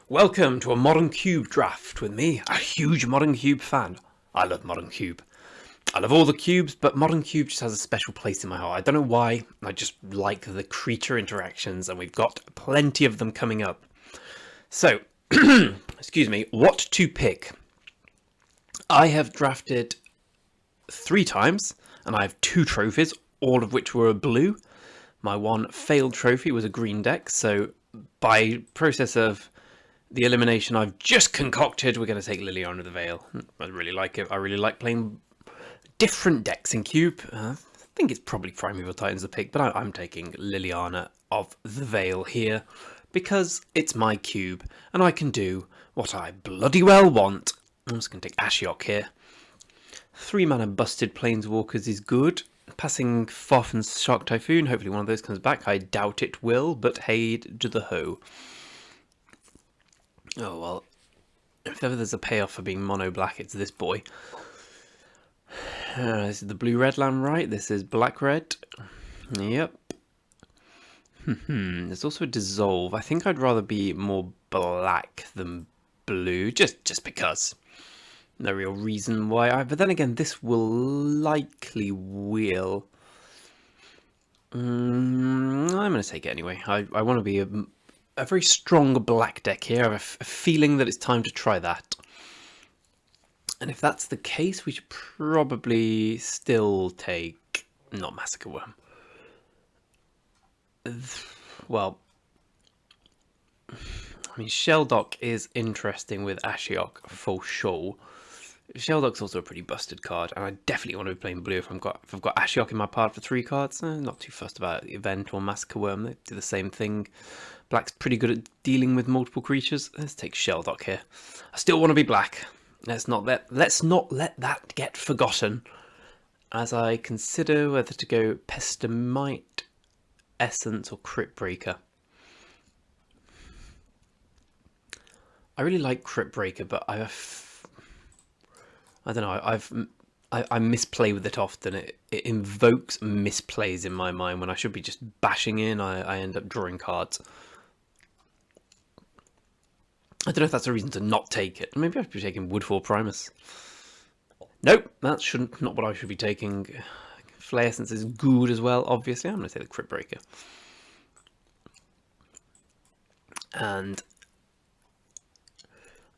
Welcome to a Modern Cube draft with me, a huge Modern Cube fan. I love Modern Cube. I love all the cubes, but Modern Cube just has a special place in my heart. I don't know why, I just like the creature interactions, and we've got plenty of them coming up. So, excuse me, what to pick? I have drafted 3 times, and I have 2 trophies, all of which were blue. My one failed trophy was a green deck, so by process of the elimination I've just concocted, we're going to take Liliana of the Veil. I really like it. I really like playing different decks in Cube. I think it's probably Primeval Titans the pick, but I'm taking Liliana of the Veil here because it's my Cube and I can do what I bloody well want. I'm just going to take Ashiok here. 3 mana Busted Planeswalkers is good. Passing Foff and Shark Typhoon, hopefully one of those comes back. I doubt it will, but hey to the ho. Oh well, if ever there's a payoff for being mono black, it's this boy. This is the blue-red land, right? This is black-red. Yep. There's also a dissolve. I think I'd rather be more black than blue, just because. No real reason why. But then again, this will likely wheel. I'm going to take it anyway. I want to be a very strong black deck here. I have a feeling that it's time to try that. And if that's the case, we should probably still take... not Massacre Worm. Well, I mean, Shelldock is interesting with Ashiok for sure. Shelldock's also a pretty busted card, and I definitely want to be playing blue if I've got Ashiok in my part for 3 cards. Not too fussed about Event or Massacre Worm. They do the same thing. Black's pretty good at dealing with multiple creatures. Let's take Shelldock here. I still want to be black. Let's not let that get forgotten as I consider whether to go Pestamite, Essence, or Crypt Breaker. I really like Crypt Breaker, but I don't know. I misplay with it often. It invokes misplays in my mind when I should be just bashing in. I end up drawing cards. I don't know if that's a reason to not take it. Maybe I should be taking Woodfall Primus. Nope, that's not what I should be taking. Flay Essence is good as well, obviously. I'm going to take the Crypt Breaker. And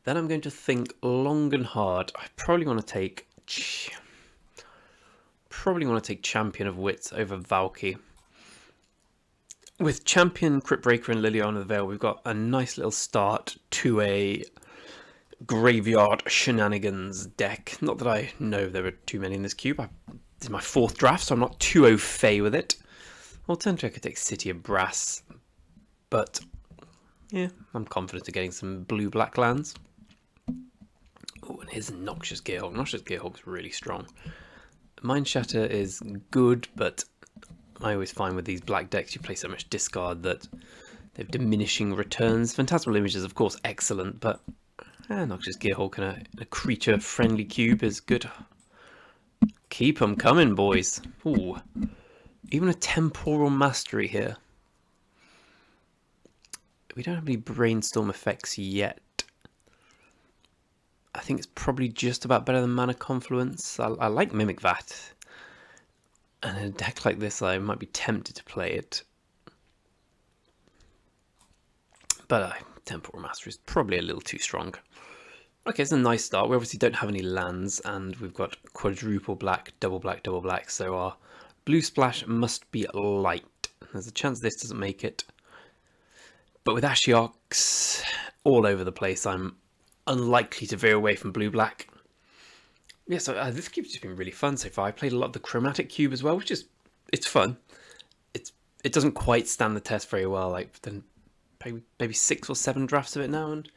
then I'm going to think long and hard. I probably want to take Champion of Wits over Valky. With Champion, Crypt Breaker, and Liliana of the Veil, we've got a nice little start to a graveyard shenanigans deck. Not that I know there are too many in this cube. This is my 4th draft, so I'm not too au fait with it. Alternatively, I could take City of Brass, but yeah, I'm confident of getting some blue-black lands. Oh, and here's Noxious Gearhulk. Noxious Gearhulk's really strong. Mind Shatter is good, but I always find with these black decks you play so much discard that they have diminishing returns. Phantasmal Images, of course, excellent, but Noxious Gearhulk in a creature-friendly cube is good. Keep them coming, boys. Ooh, even a Temporal Mastery here. We don't have any Brainstorm effects yet. I think it's probably just about better than Mana Confluence. I like Mimic Vat. And in a deck like this, I might be tempted to play it. But Temporal Mastery is probably a little too strong. Okay, it's a nice start. We obviously don't have any lands, and we've got quadruple black, double black, double black. So our blue splash must be light. There's a chance this doesn't make it. But with Ashioks all over the place, I'm unlikely to veer away from blue-black. Yeah, so this cube's just been really fun so far. I played a lot of the Chromatic Cube as well, which is, it's fun. It doesn't quite stand the test very well. Like, then maybe 6 or 7 drafts of it now, and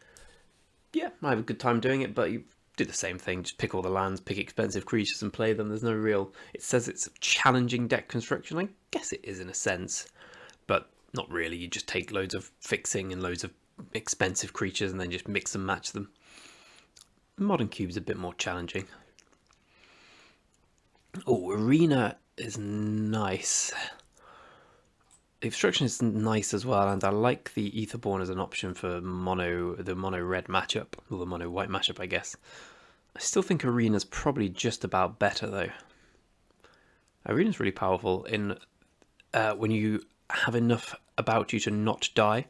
yeah, I have a good time doing it, but you do the same thing. Just pick all the lands, pick expensive creatures and play them. There's no real... It says it's a challenging deck construction. I guess it is in a sense, but not really. You just take loads of fixing and loads of expensive creatures and then just mix and match them. Modern Cube's a bit more challenging. Oh, Arena is nice. The obstruction is nice as well, and I like the Aetherborn as an option for the mono red matchup, or the mono white matchup, I guess. I still think Arena's probably just about better though. Arena's really powerful in when you have enough about you to not die.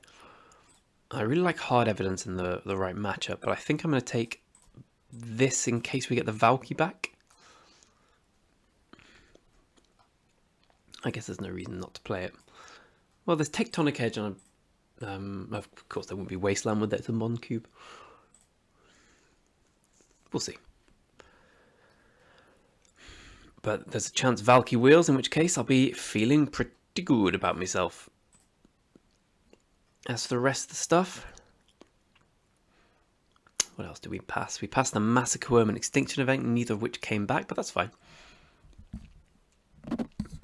I really like Hard Evidence in the right matchup, but I think I'm going to take this in case we get the Valky back. I guess there's no reason not to play it. Well, there's Tectonic Edge on a... of course, there wouldn't be Wasteland with it. It's a Mon Cube. We'll see. But there's a chance Valky wheels, in which case I'll be feeling pretty good about myself. As for the rest of the stuff... What else did we pass? We passed the Massacre Worm and Extinction event, neither of which came back, but that's fine.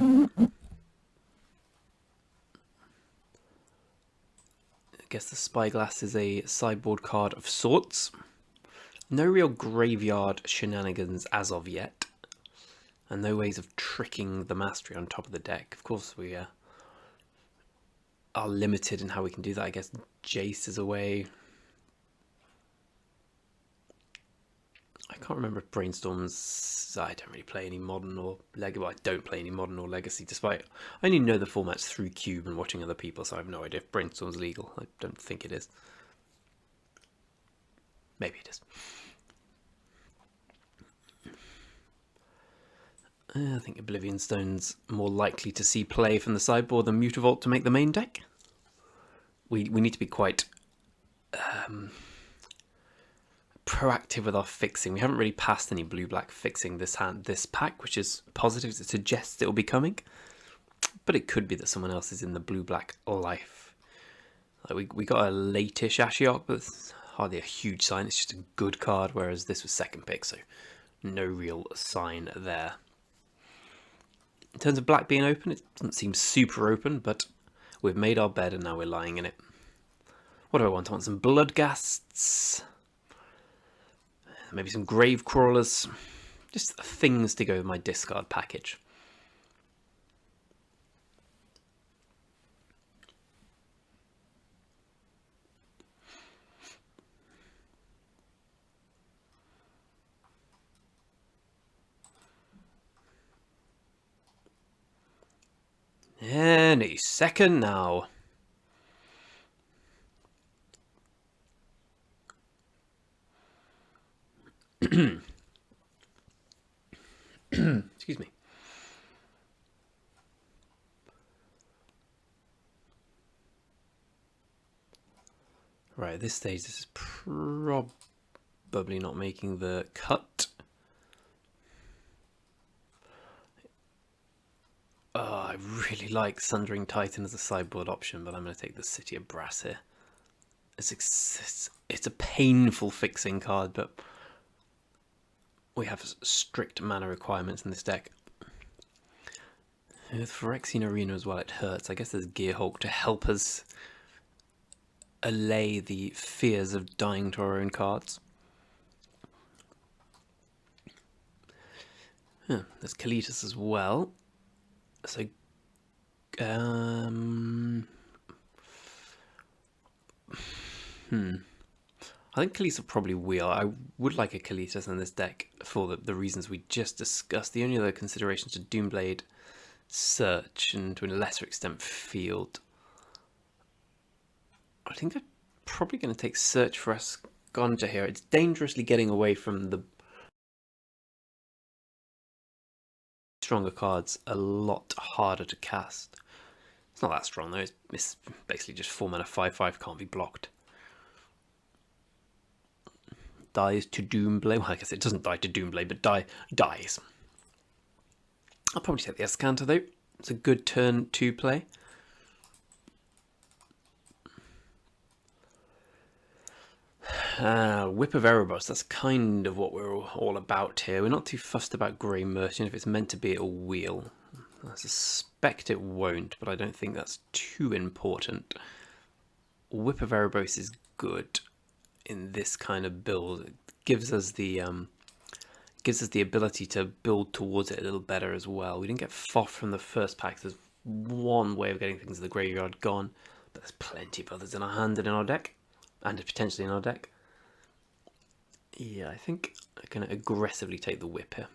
I guess the Spyglass is a sideboard card of sorts. No real graveyard shenanigans as of yet. And no ways of tricking the Mastery on top of the deck. Of course we are limited in how we can do that. I guess Jace is away. I can't remember if Brainstorm's... I don't really play any Modern or Legacy. Well, I don't play any Modern or Legacy, despite... I only know the formats through Cube and watching other people, so I have no idea if Brainstorm's legal. I don't think it is. Maybe it is. I think Oblivion Stone's more likely to see play from the sideboard than Mutavault to make the main deck. We need to be quite... proactive with our fixing. We haven't really passed any blue-black fixing this pack, which is positive. It suggests it will be coming, but it could be that someone else is in the blue-black life. Like we got a late-ish Ashiok, but it's hardly a huge sign. It's just a good card, whereas this was second pick, so no real sign there. In terms of black being open, it doesn't seem super open, but we've made our bed and now we're lying in it. What do I want? I want some Bloodghasts. Maybe some Grave Crawlers, just things to go with my discard package. Any second now. Excuse me. Right, at this stage, this is probably not making the cut. Oh, I really like Sundering Titan as a sideboard option, but I'm going to take the City of Brass here. It's a painful fixing card, but we have strict mana requirements in this deck. With Phyrexian Arena as well, it hurts. I guess there's Gearhulk to help us allay the fears of dying to our own cards. There's Kalitas as well. So, I think Kalitas will probably wheel. I would like a Kalitas in this deck for the reasons we just discussed. The only other considerations are Doomblade, Search, and to a lesser extent Field. I think I'm probably going to take Search for Asconja here. It's dangerously getting away from the stronger cards, a lot harder to cast. It's not that strong though, it's basically just 4 mana 5/5, can't be blocked. Dies to Doomblade. Well, I guess it doesn't die to Doomblade, but dies. I'll probably take the Azcanta though. It's a good turn 2 play. Whip of Erebos, that's kind of what we're all about here. We're not too fussed about Grey Merchant. If it's meant to be, it'll wheel. I suspect it won't, but I don't think that's too important. Whip of Erebos is good in this kind of build. It gives us the ability to build towards it a little better as well. We didn't get Foff from the first pack. There's one way of getting things to the graveyard gone, but there's plenty of others in our hand and in our deck, and potentially in our deck. Yeah, I think I'm going to aggressively take the whip here.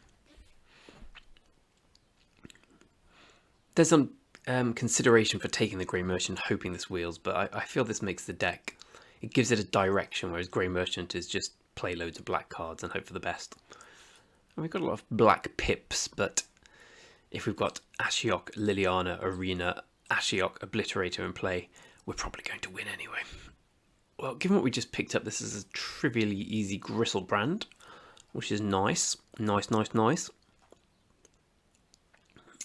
There's some consideration for taking the Grey Merchant, hoping this wheels, but I feel this makes the deck, it gives it a direction, whereas Grey Merchant is just play loads of black cards and hope for the best. And we've got a lot of black pips, but if we've got Ashiok, Liliana, Arena, Ashiok, Obliterator in play, we're probably going to win anyway. Well, given what we just picked up, this is a trivially easy Griselbrand, which is nice. Nice.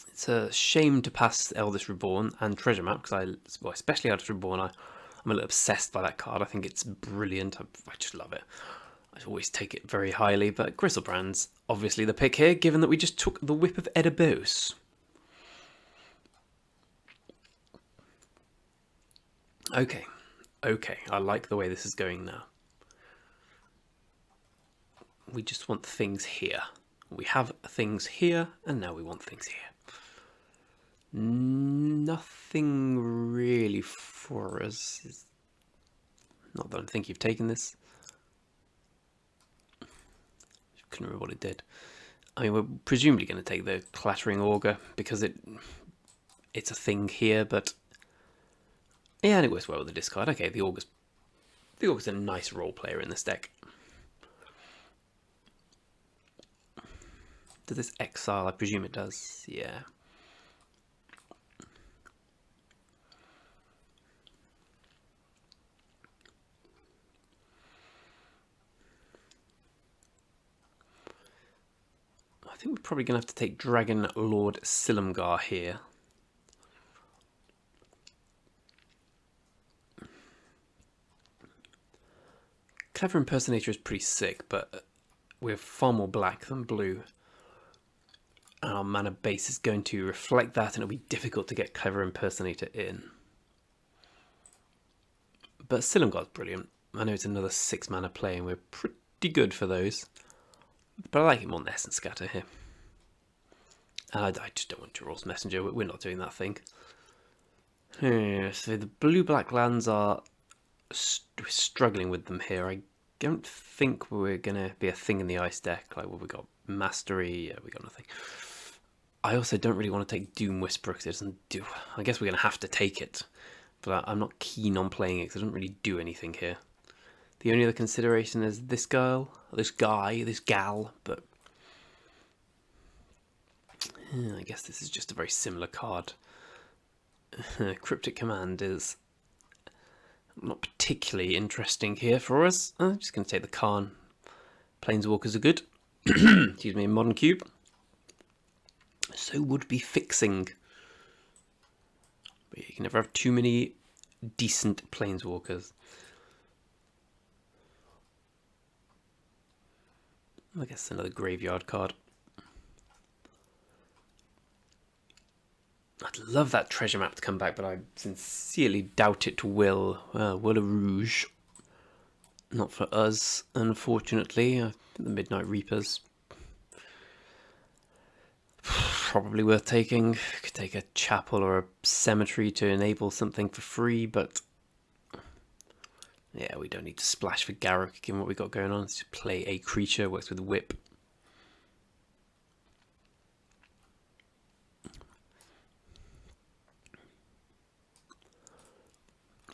It's a shame to pass Eldest Reborn and Treasure Map, because especially Eldest Reborn, I'm a little obsessed by that card. I think it's brilliant. I just love it. I always take it very highly, but Griselbrand's obviously the pick here, given that we just took the Whip of Erebos. Okay, I like the way this is going now. We just want things here. We have things here, and now we want things here. Nothing really for us. Not that I think you've taken this. Couldn't remember what it did. I mean, we're presumably going to take the Clattering Augur because it's a thing here, but yeah, and it works well with the discard. Okay, the Augur's a nice role player in this deck. Does this exile? I presume it does. Yeah. I think we're probably going to have to take Dragon Lord Silumgar here. Clever Impersonator is pretty sick, but we're far more black than blue. And our mana base is going to reflect that, and it'll be difficult to get Clever Impersonator in. But Silumgar's brilliant. I know it's another 6 mana play, and we're pretty good for those. But I like it more than Essence Scatter here. And I just don't want Geralt's Messenger. We're not doing that thing. So the blue-black lands are struggling with them here. I don't think we're going to be a thing in the ice deck. Like, well, we got Mastery. Yeah, we got nothing. I also don't really want to take Doom Whisperer because it doesn't do... I guess we're going to have to take it. But I'm not keen on playing it because it doesn't really do anything here. The only other consideration is this girl, this guy, this gal, but I guess this is just a very similar card. Cryptic Command is not particularly interesting here for us. I'm just going to take the Khan. Planeswalkers are good. Excuse me, Modern Cube. So would be Fixing. But you can never have too many decent Planeswalkers. I guess another graveyard card. I'd love that treasure map to come back, but I sincerely doubt it will. Will of Rouge. Not for us, unfortunately. The Midnight Reapers. Probably worth taking. Could take a chapel or a cemetery to enable something for free, but yeah, we don't need to splash for Garruk given what we got going on. Let's just play a creature, works with Whip.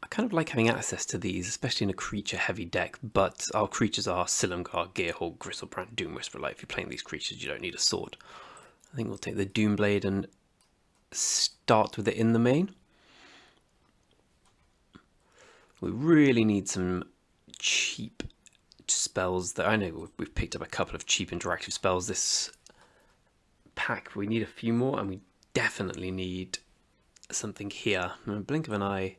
I kind of like having access to these, especially in a creature-heavy deck, but our creatures are Silumgar, Gearhulk, Griselbrand, Doom Whisperer. Like, if you're playing these creatures, you don't need a sword. I think we'll take the Doomblade and start with it in the main. We really need some cheap spells that I know we've picked up a couple of cheap interactive spells this pack. We need a few more, and we definitely need something here. Blink of an Eye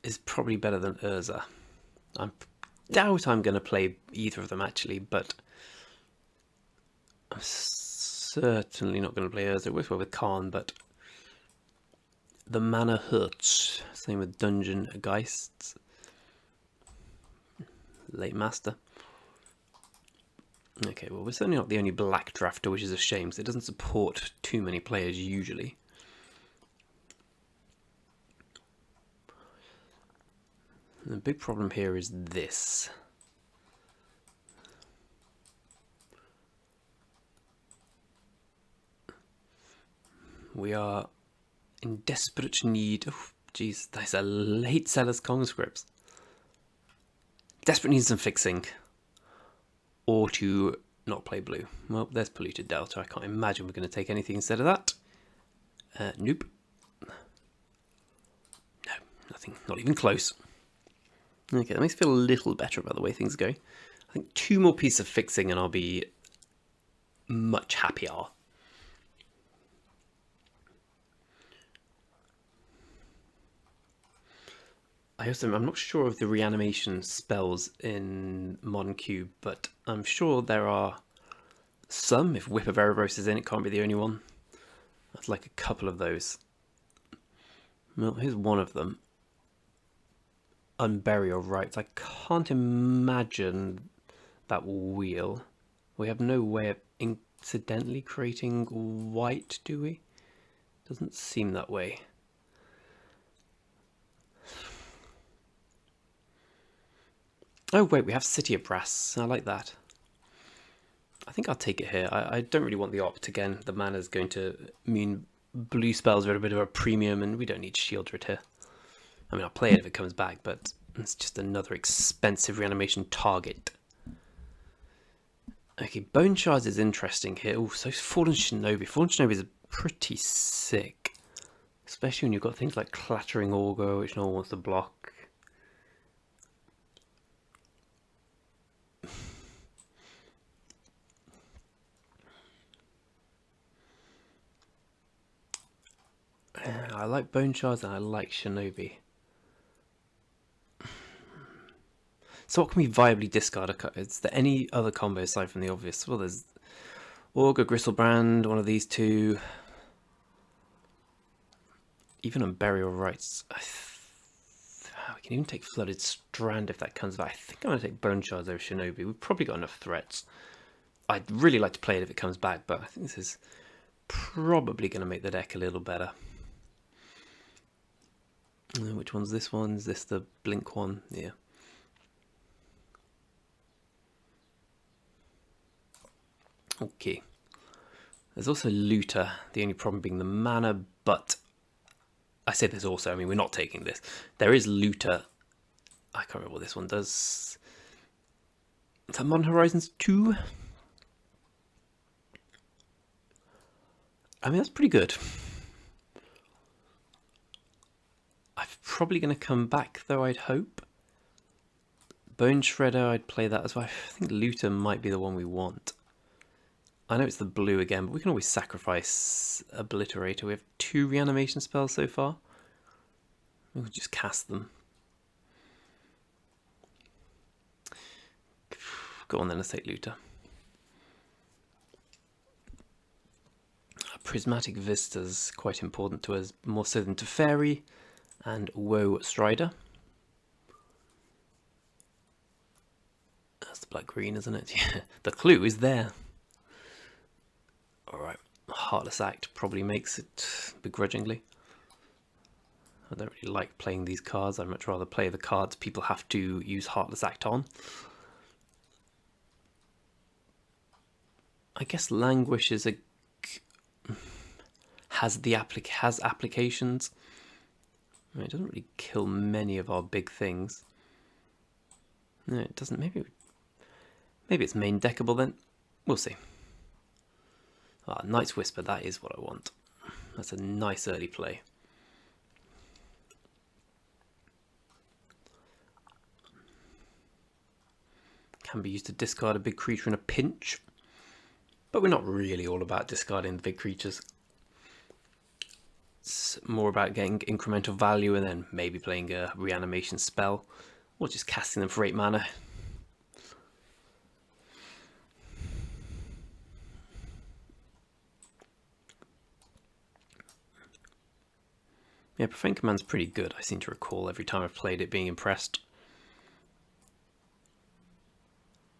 is probably better than Urza. I doubt I'm going to play either of them actually, but I'm certainly not going to play Urza. It works well with Khan, but the mana hurts. Same with Dungeon Geists. Late Master. Okay, well, we're certainly not the only black drafter, which is a shame, because it doesn't support too many players usually. And the big problem here is this. We are in desperate need. Oh, jeez, that's a late Seller's Conscripts. Desperate needs some fixing. Or to not play blue. Well, there's Polluted Delta. I can't imagine we're going to take anything instead of that. Nope. No, nothing. Not even close. Okay, that makes me feel a little better about the way things go. I think 2 more pieces of fixing and I'll be much happier. I'm not sure of the reanimation spells in Modern Cube, but I'm sure there are some. If Whip of Erebos is in, it can't be the only one. That's like a couple of those. Well, here's one of them. Unbury Your Rights. I can't imagine that wheel. We have no way of incidentally creating white, do we? Doesn't seem that way. Oh wait, we have City of Brass. I like that. I think I'll take it here. I don't really want the Opt again. The mana's going to mean blue spells are at a bit of a premium and we don't need Shieldred here. I mean, I'll play it if it comes back, but it's just another expensive reanimation target. Okay, Bone Shards is interesting here. Oh, so Fallen Shinobi. Fallen Shinobi is pretty sick. Especially when you've got things like Clattering Augur, which no one wants to block. I like Bone Shards and I like Shinobi. So what can we viably discard? Is there any other combo aside from the obvious? Well, there's Augur, Gristlebrand, one of these two. Even on Burial Rights. We can even take Flooded Strand if that comes back. I think I'm going to take Bone Shards over Shinobi. We've probably got enough threats. I'd really like to play it if it comes back, but I think this is probably going to make the deck a little better. Which one's this one? Is this the Blink one? Yeah. Okay. There's also Looter, the only problem being the mana, but I say there's also, I mean, we're not taking this. There is Looter. I can't remember what this one does. Is that Modern Horizons 2? I mean, that's pretty good. I'm probably going to come back, though, I'd hope. Bone Shredder, I'd play that as well. I think Looter might be the one we want. I know it's the blue again, but we can always sacrifice Obliterator. We have 2 reanimation spells so far. We'll just cast them. Go on then, let's take Looter. Prismatic Vista's quite important to us, more so than Teferi and Woe Strider. That's the black-green, isn't it? Yeah, the clue is there. Alright, Heartless Act probably makes it begrudgingly. I don't really like playing these cards. I'd much rather play the cards people have to use Heartless Act on. I guess Languish is has applications. I mean, it doesn't really kill many of our big things. No, it doesn't. Maybe it's main deckable then. We'll see. Ah, Night's Whisper, that is what I want. That's a nice early play. Can be used to discard a big creature in a pinch. But we're not really all about discarding the big creatures. It's more about getting incremental value and then maybe playing a reanimation spell. Or just casting them for 8 mana. Yeah, Profane Command's pretty good. I seem to recall every time I've played it being impressed.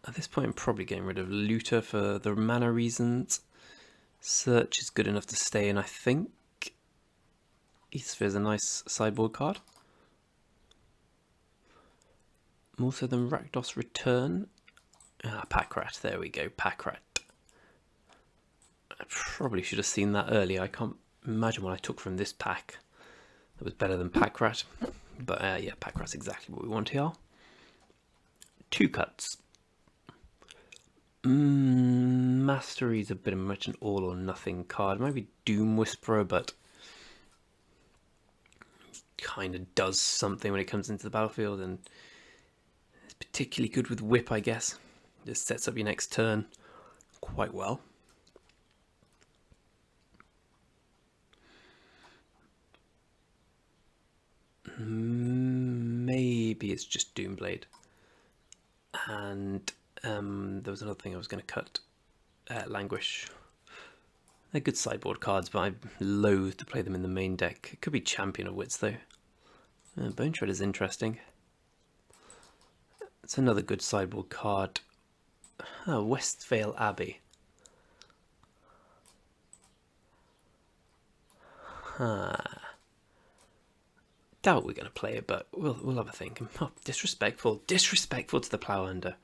At this point, I'm probably getting rid of Looter for the mana reasons. Search is good enough to stay in, I think. Aethersphere is a nice sideboard card. More so than Rakdos Return. Packrat, there we go, Packrat. I probably should have seen that earlier. I can't imagine what I took from this pack that was better than Packrat. But yeah, Packrat's exactly what we want here. 2 cuts. Mastery's a bit of much an all or nothing card. Maybe Doom Whisperer, but kind of does something when it comes into the battlefield, and it's particularly good with Whip, I guess. Just sets up your next turn quite well. Maybe it's just Doomblade. And there was another thing I was going to cut. Languish. They're good sideboard cards, but I'm loath to play them in the main deck. It could be Champion of Wits, though. Bone Shred is interesting. It's another good sideboard card. Westvale Abbey. Doubt we're going to play it, but we'll have a think. Oh, disrespectful to the Plowhunter.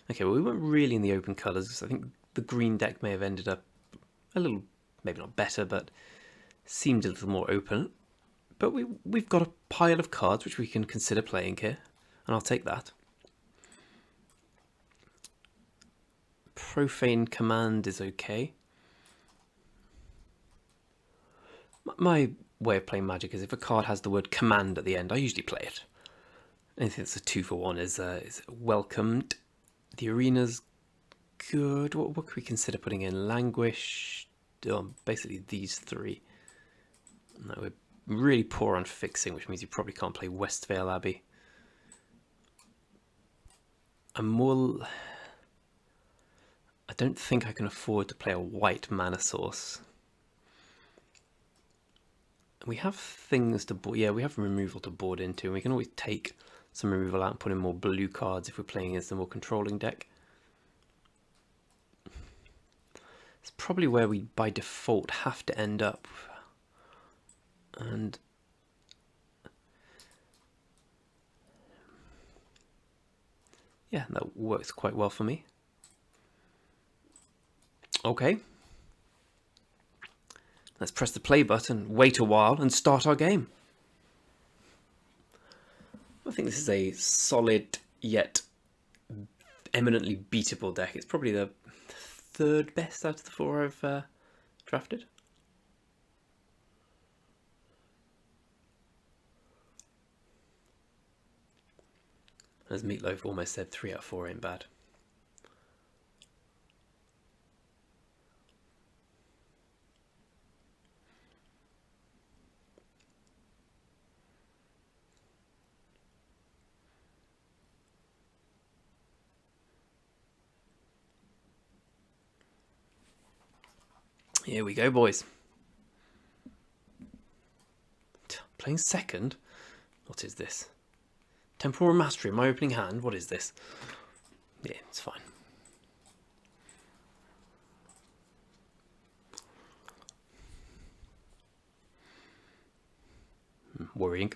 Okay, well, we weren't really in the open colours. I think the green deck may have ended up a little, maybe not better, but seemed a little more open. But we've got a pile of cards which we can consider playing here, and I'll take that. Profane Command is okay. My way of playing Magic is if a card has the word command at the end, I usually play it. Anything that's a 2-for-1 is welcomed. The arena's good. What could we consider putting in? Languish. Basically these 3. No, we're really poor on fixing, which means you probably can't play Westvale Abbey. I don't think I can afford to play a white mana source. We have things to board. Yeah, we have removal to board into, and we can always take some removal out and put in more blue cards if we're playing against a more controlling deck. It's probably where we by default have to end up. And yeah, that works quite well for me. Okay. Let's press the play button, wait a while, and start our game. I think this is a solid yet eminently beatable deck. It's probably the 3rd best out of the 4 I've drafted. As Meatloaf almost said, 3 out of 4 ain't bad. Here we go, boys. Playing second? What is this? Temporal Mastery, my opening hand? What is this? Yeah, it's fine. Worrying.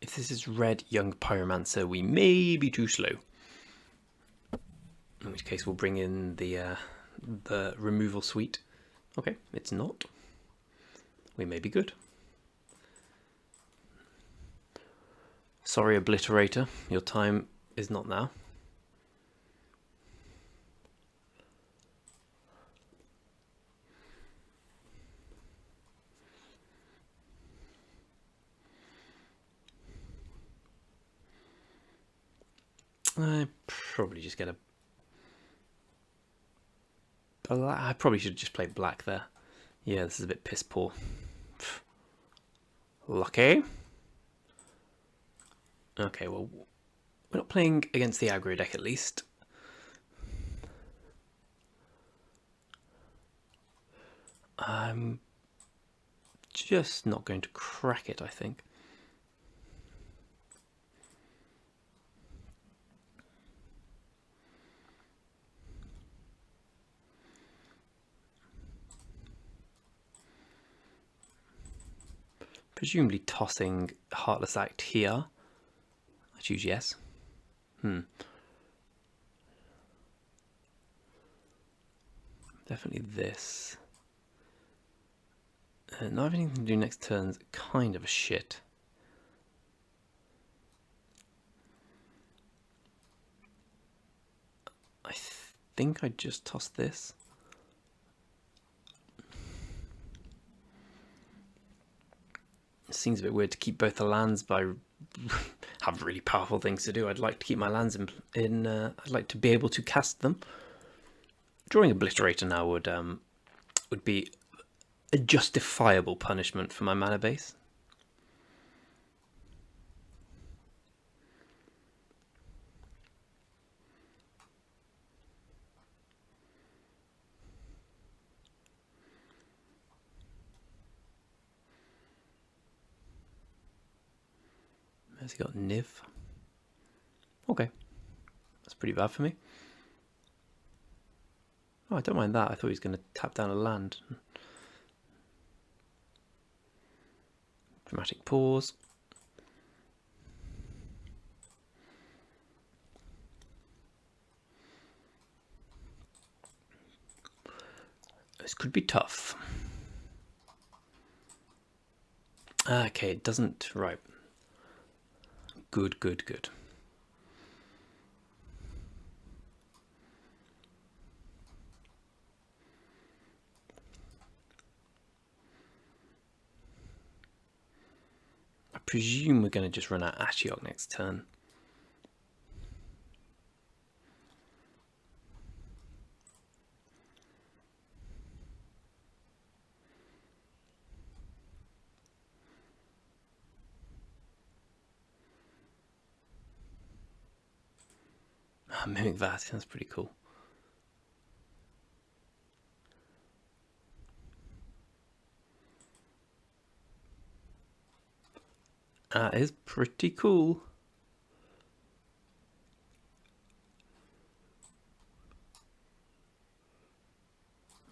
If this is red young pyromancer, we may be too slow. In which case we'll bring in the removal suite. Okay, it's not. We may be good. Sorry, Obliterator, your time is not now. I probably just get a black. I probably should just play black there. Yeah, this is a bit piss poor. Lucky. Okay, well, we're not playing against the aggro deck at least. I'm just not going to crack it, I think. Presumably tossing Heartless Act here. I choose yes. Definitely this. Not having anything to do next turn's kind of a shit. I think I just tossed this. It seems a bit weird to keep both the lands, but I have really powerful things to do. I'd like to keep my lands in I'd like to be able to cast them. Drawing Obliterator now would be a justifiable punishment for my mana base. Has he got Niv? Okay, that's pretty bad for me. Oh, I don't mind that. I thought he was going to tap down a land. Dramatic pause. This could be tough. Okay, it doesn't. Right. Good, good, good. I presume we're going to just run out Ashiok next turn. Mimic that, that's pretty cool. That is pretty cool.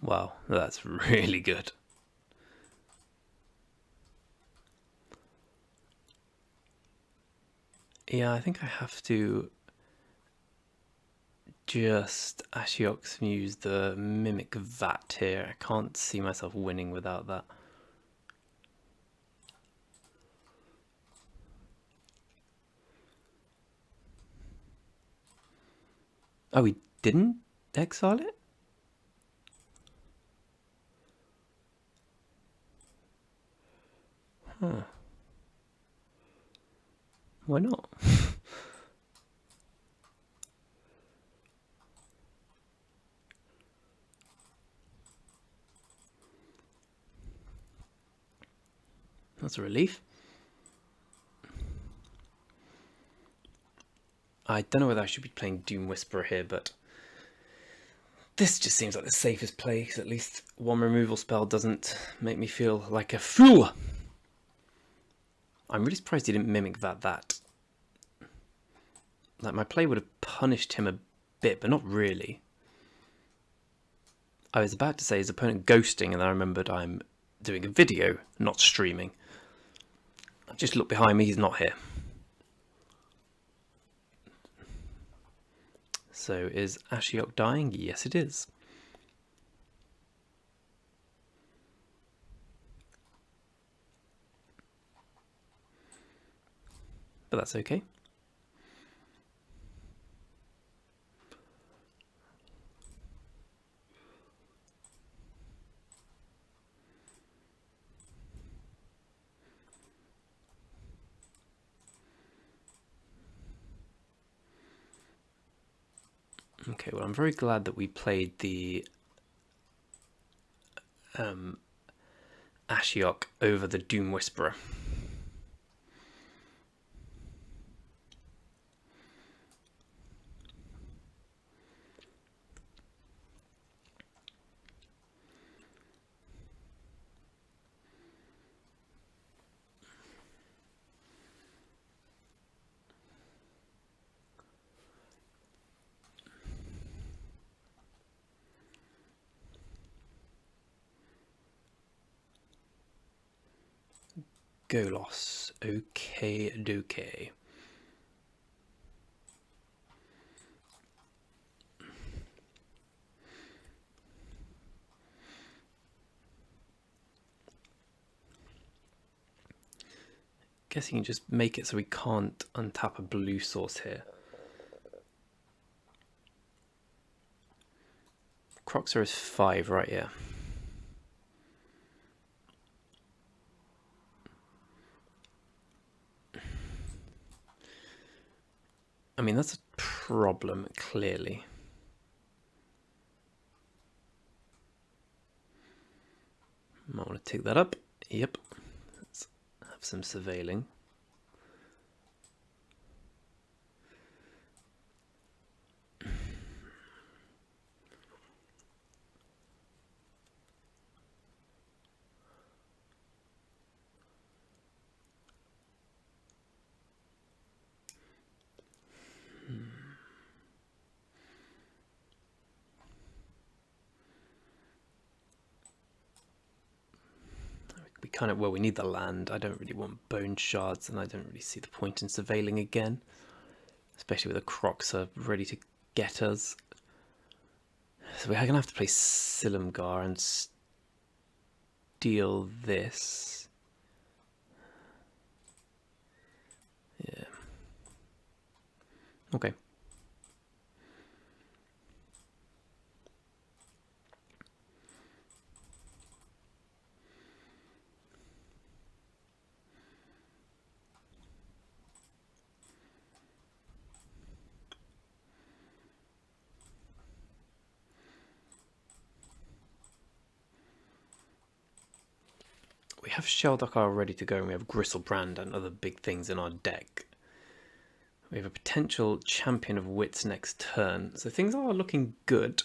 Wow, that's really good. Yeah, I think I have to just Ashiok's use the Mimic Vat here. I can't see myself winning without that. Oh, we didn't exile it? Huh. Why not? That's a relief. I don't know whether I should be playing Doom Whisperer here, but this just seems like the safest play, because at least one removal spell doesn't make me feel like a fool. I'm really surprised he didn't Mimic that. Like, my play would have punished him a bit, but not really. I was about to say his opponent ghosting, and then I remembered I'm doing a video, not streaming. I just looked behind me, he's not here. So is Ashiok dying? Yes, it is. But that's okay. Okay, well, I'm very glad that we played the Ashiok over the Doom Whisperer. Golos. Okay, dokie. Guess you can just make it so we can't untap a blue source here. Croxer is 5, right? Yeah. I mean, that's a problem, clearly. Might want to take that up. Yep. Let's have some surveilling. We kind of, well, we need the land. I don't really want bone shards, and I don't really see the point in surveilling again, especially with the Croxer ready to get us. So we're going to have to play Silumgar and steal this. Yeah. Okay. We have Sheldakar ready to go, and we have Gristlebrand and other big things in our deck. We have a potential Champion of Wits next turn, so things are looking good.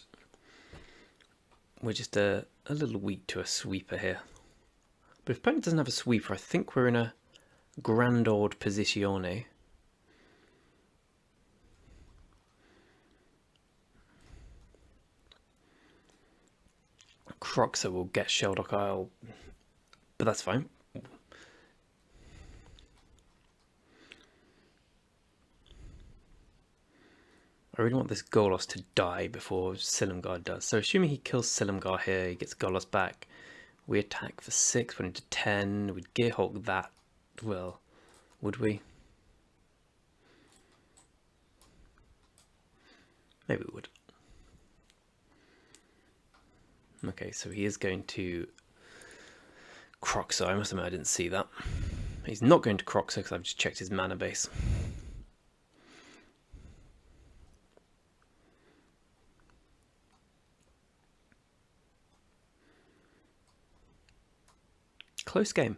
We're just a little weak to a sweeper here. But if opponent doesn't have a sweeper, I think we're in a grand old positione. Croxer will get Sheldok Isle, but that's fine. I really want this Golos to die before Silumgar does. So assuming he kills Silumgar here, he gets Golos back. We attack for 6, put into 10. We'd Gearhulk that. Well, would we? Maybe we would. Okay, so he is going to Croxer. I must admit I didn't see that. He's not going to Croxer because I've just checked his mana base. Close game.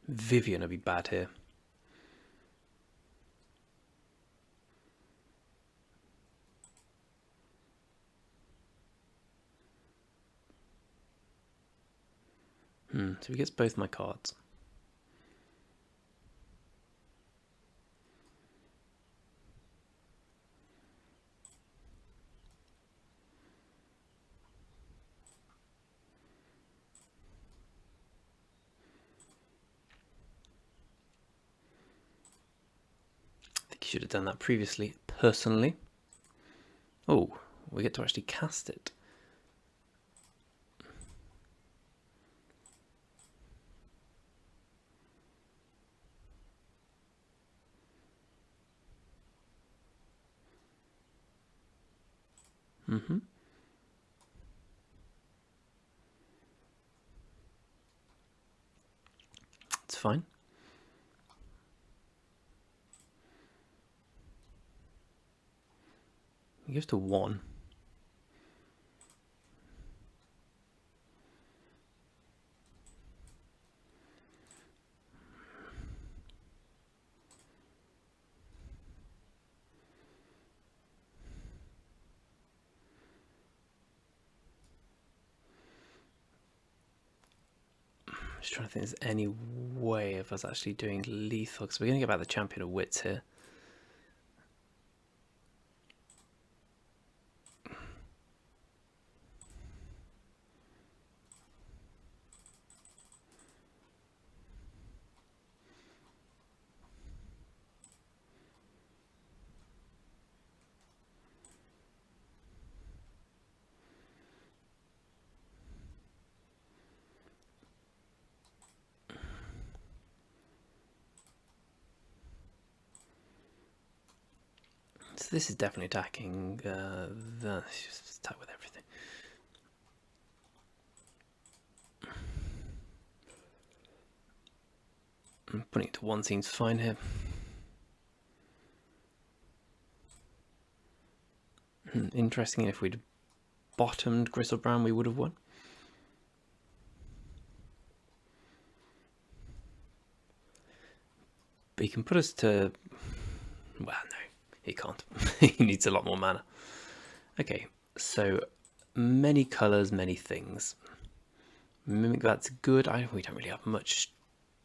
Vivian would be bad here. So he gets both my cards. I think he should have done that previously, personally. Oh, we get to actually cast it. It's fine. He goes to 1. I'm just trying to think if there's any way of us actually doing lethal, because we're going to get back the Champion of Wits here. So this is definitely attacking. Let's just attack with everything. Putting it to one seems fine here. Interesting, if we'd bottomed Griselbrand, we would have won. But he can put us to... Well, no, he can't. He needs a lot more mana. Okay, so many colours, many things. Mimic, that's good. We don't really have much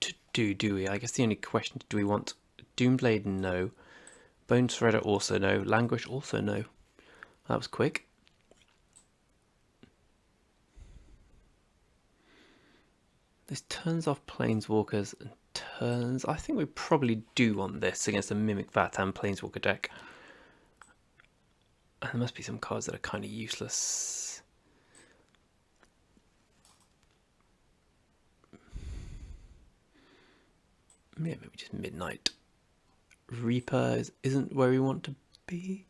to do we? I guess the only question, do we want Doomblade? No. Bone Shredder, also no. Languish, also no. That was quick. This turns off Planeswalkers and turns... I think we probably do want this against a Mimic Vat and Planeswalker deck. And there must be some cards that are kind of useless. Yeah, maybe just Midnight Reaper isn't where we want to be.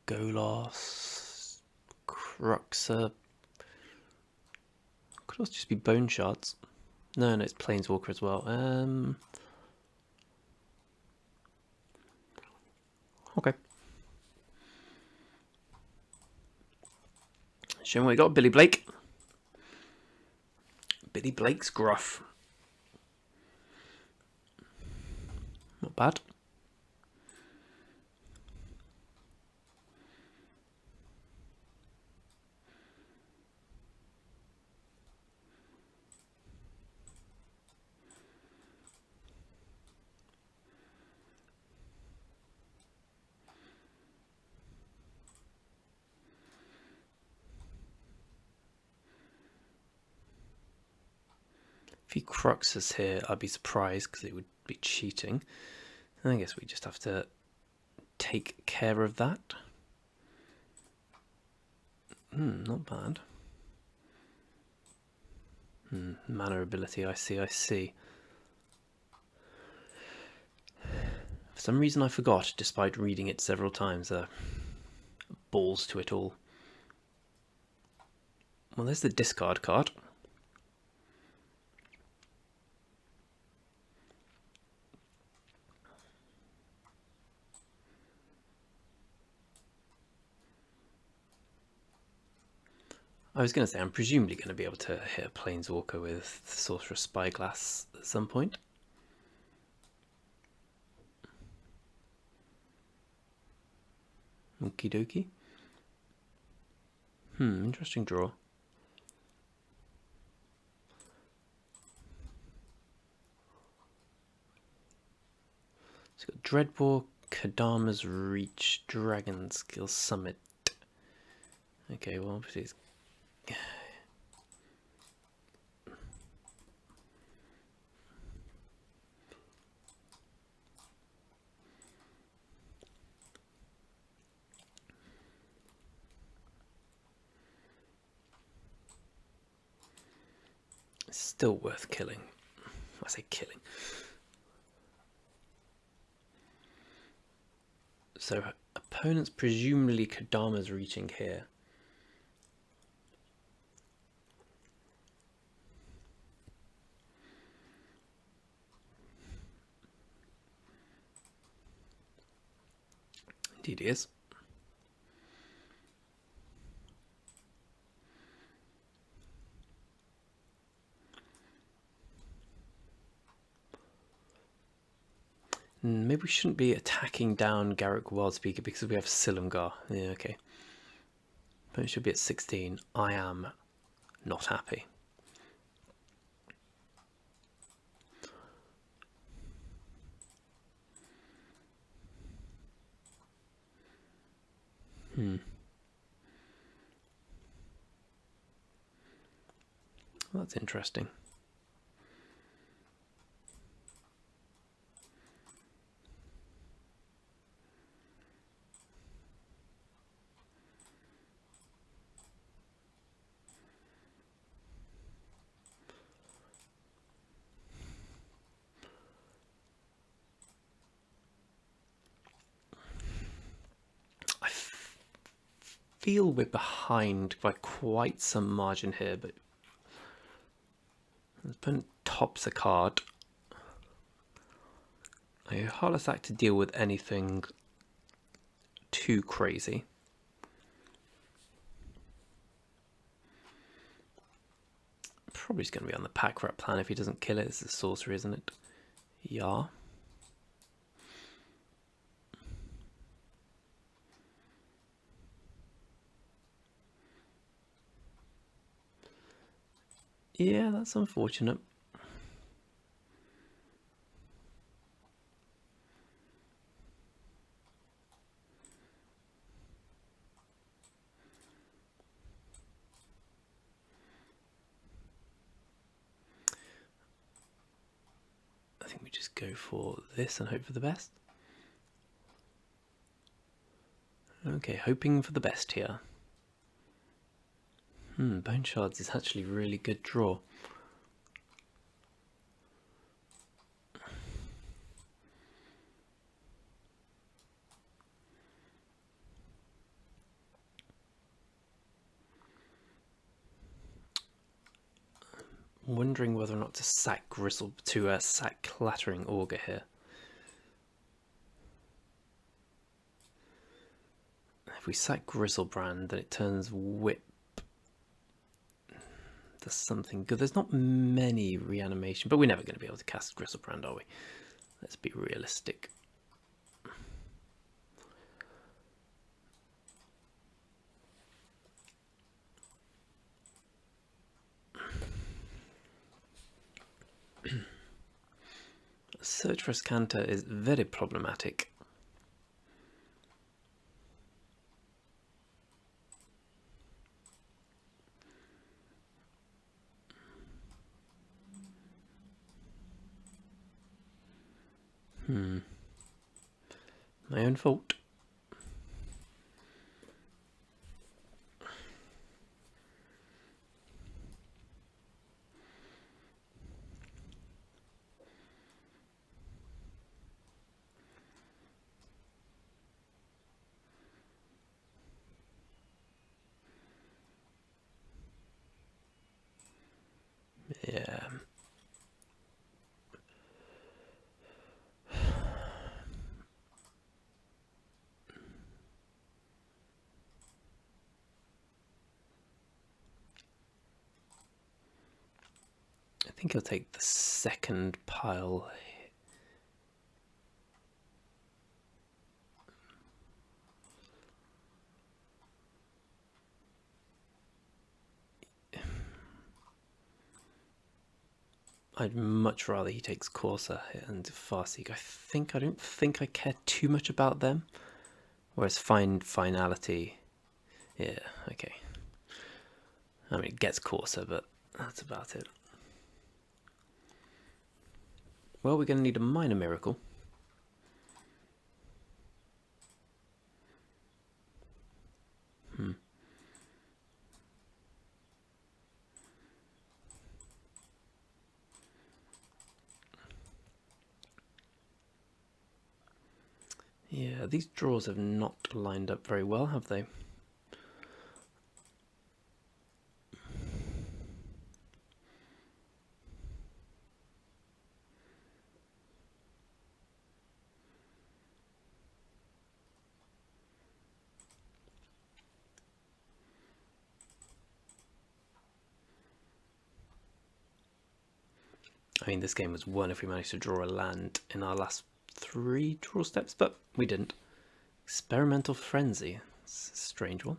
Golos, Cruxer. Could also just be Bone Shards. No, it's Planeswalker as well. Okay. Showing we got Billy Blake. Billy Blake's Gruff. Not bad. If he Cruxes here, I'd be surprised because it would be cheating. I guess we just have to take care of that. Not bad. Mana ability, I see. For some reason I forgot, despite reading it several times. Balls to it all. Well, there's the discard card. I was going to say, I'm presumably going to be able to hit a Planeswalker with Sorcerer's Spyglass at some point. Okie dokie. Interesting draw. So got Dreadbore, Kadama's Reach, Dragonskill Summit. Okay, well obviously it's... It's still worth killing. I say killing. So opponents presumably Kadama's reaching here. Indeed he is. Maybe we shouldn't be attacking down Garruk Wildspeaker because we have Silumgar. Yeah, okay. Opponent should be at 16. I am not happy. Well, that's interesting. feel we're behind by quite some margin here, but the opponent tops a card. I Harlasak to deal with anything too crazy. Probably just going to be on the pack rat plan if he doesn't kill it. It's a sorcery, isn't it? Yeah. Yeah, that's unfortunate. I think we just go for this and hope for the best. Okay, hoping for the best here. Bone Shards is actually a really good draw. Wondering whether or not to sack Gristle to sack Clattering Auger here. If we sack Griselbrand, then it turns Whip. There's something good. There's not many reanimation, but we're never going to be able to cast Griselbrand, are we? Let's be realistic. Search for Escanta is very problematic. My own fault. Yeah. I think I'll take the second pile. I'd much rather he takes Corsa and Farseek. I don't think I care too much about them. Whereas Finality, yeah, okay. I mean, it gets Corsa, but that's about it. Well, we're going to need a minor miracle. Yeah, these draws have not lined up very well, have they? I mean, this game was won if we managed to draw a land in our last 3 draw steps, but we didn't. Experimental Frenzy. It's a strange one.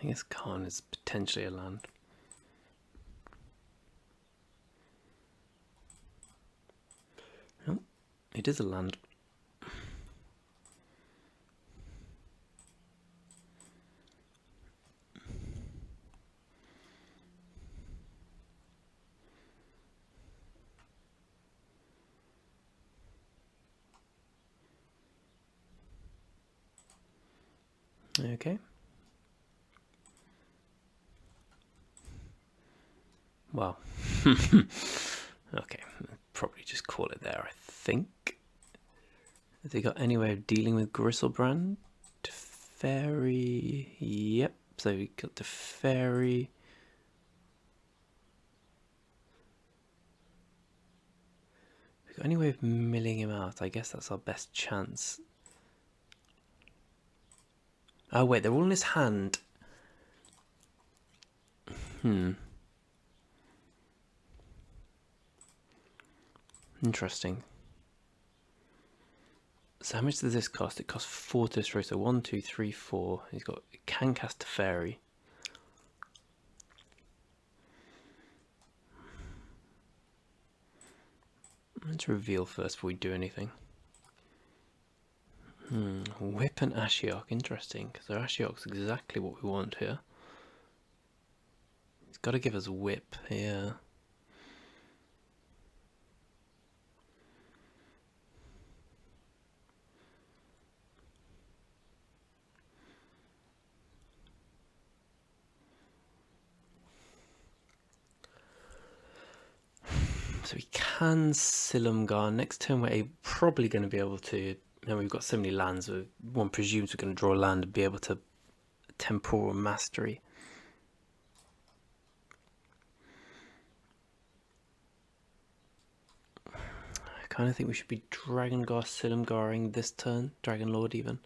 I guess Khan is potentially a land. No, it is a land. Okay. Well, okay, probably just call it there, I think. Have they got any way of dealing with Griselbrand? Teferi, yep, so we got Teferi. We got any way of milling him out? I guess that's our best chance. Oh wait, they're all in his hand. Interesting. So how much does this cost? It costs 4 to destroy, so 1, 2, 3, 4. He's got, can cast Teferi. Let's reveal first before we do anything. Whip and Ashiok, interesting, because Ashiok's exactly what we want here. He's got to give us Whip here. So we can Silumgar. Next turn we're probably going to be able to, now we've got so many lands, one presumes we're going to draw land and be able to Temporal Mastery. I kind of think we should be Dragongar Silumgaring this turn, Dragon Lord even.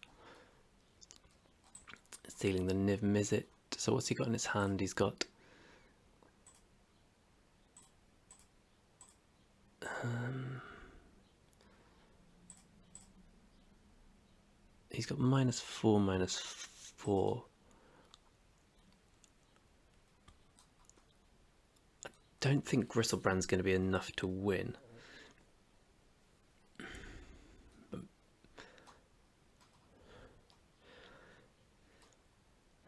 Stealing the Niv Mizzet. So what's he got in his hand? He's got he's got -4, -4. I don't think Griselbrand's going to be enough to win.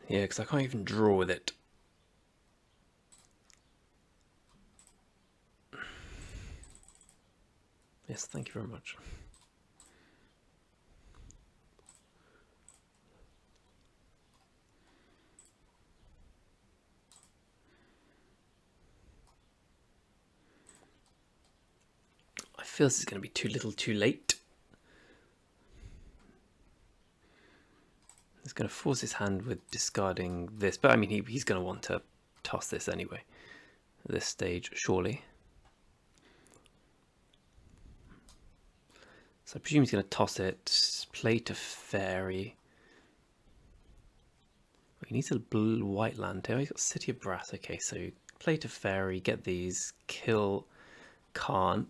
Yeah, because I can't even draw with it. Yes, thank you very much. I feel this is going to be too little too late. He's going to force his hand with discarding this, but I mean he's going to want to toss this anyway at this stage, surely. So I presume he's going to toss it, play Teferi. He needs a blue white land here. He's got City of Brass. Okay, so play Teferi, get these, kill Khan.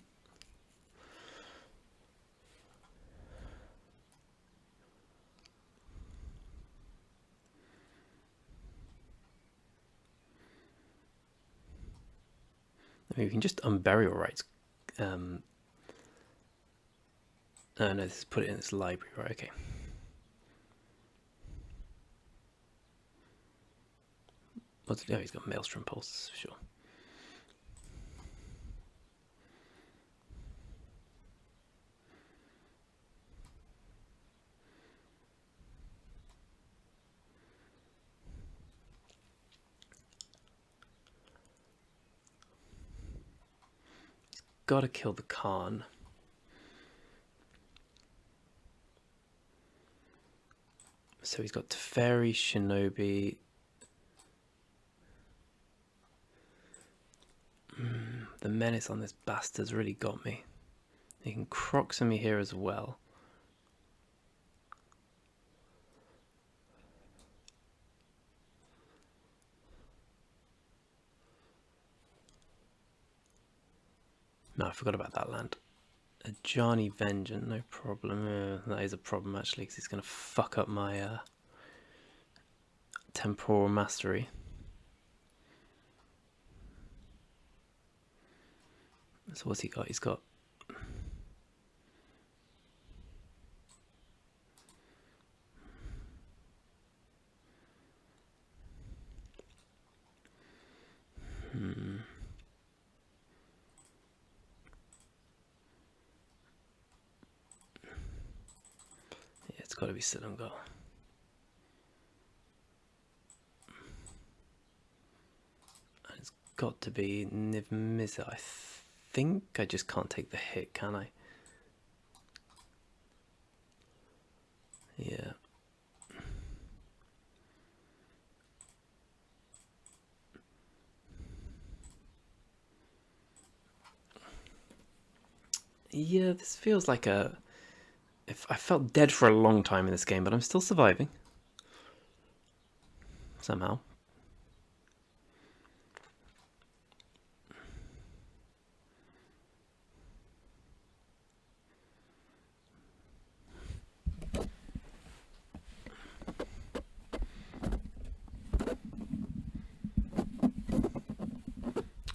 I mean, we can just unburial rights. Oh no, this is put it in this library, right? Okay. What's it? Oh, he's got Maelstrom Pulse, sure. Got to kill the Khan. So he's got Teferi, Shinobi. The menace on this bastard's really got me. He can Crocs on me here as well. No, I forgot about that land. Ajani Vengeance, no problem. That is a problem actually, because he's going to fuck up my Temporal Mastery. So what's he got? He's got yeah, it's got to be Silumgar. got to be Niv Mizzet. I think I just can't take the hit, can I? Yeah. Yeah, this feels like a... I felt dead for a long time in this game, but I'm still surviving. Somehow.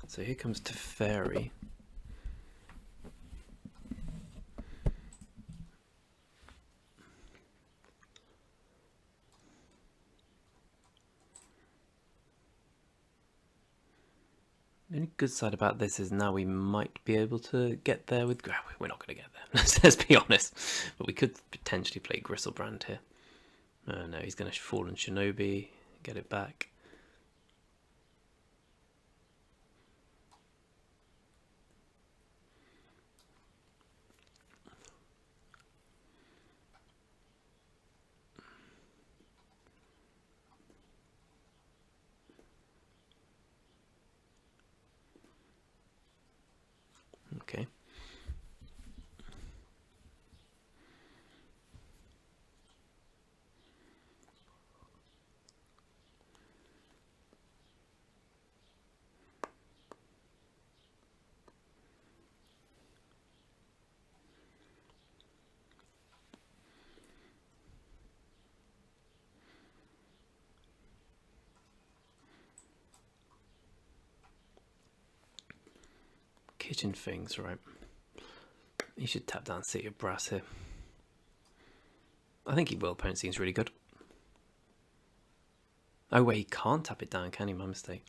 So here comes Teferi. The only good side about this is now we might be able to get there with... We're not going to get there, let's be honest. But we could potentially play Griselbrand here. Oh no, he's going to fall in Shinobi, get it back. Okay. Kitchen things, right? He should tap down City of Brass here. I think he will. Opponent seems really good. Oh wait, he can't tap it down, can he? My mistake.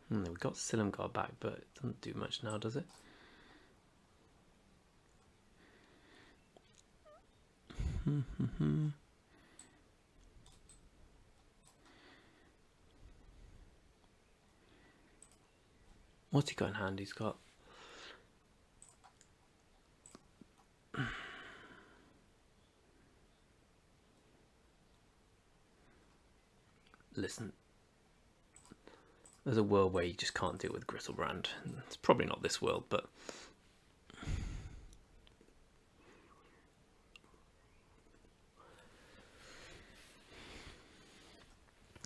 We've got Silumgar back, but it doesn't do much now, does it? What's he got in hand? He's got... Listen. There's a world where you just can't deal with Griselbrand. It's probably not this world, but...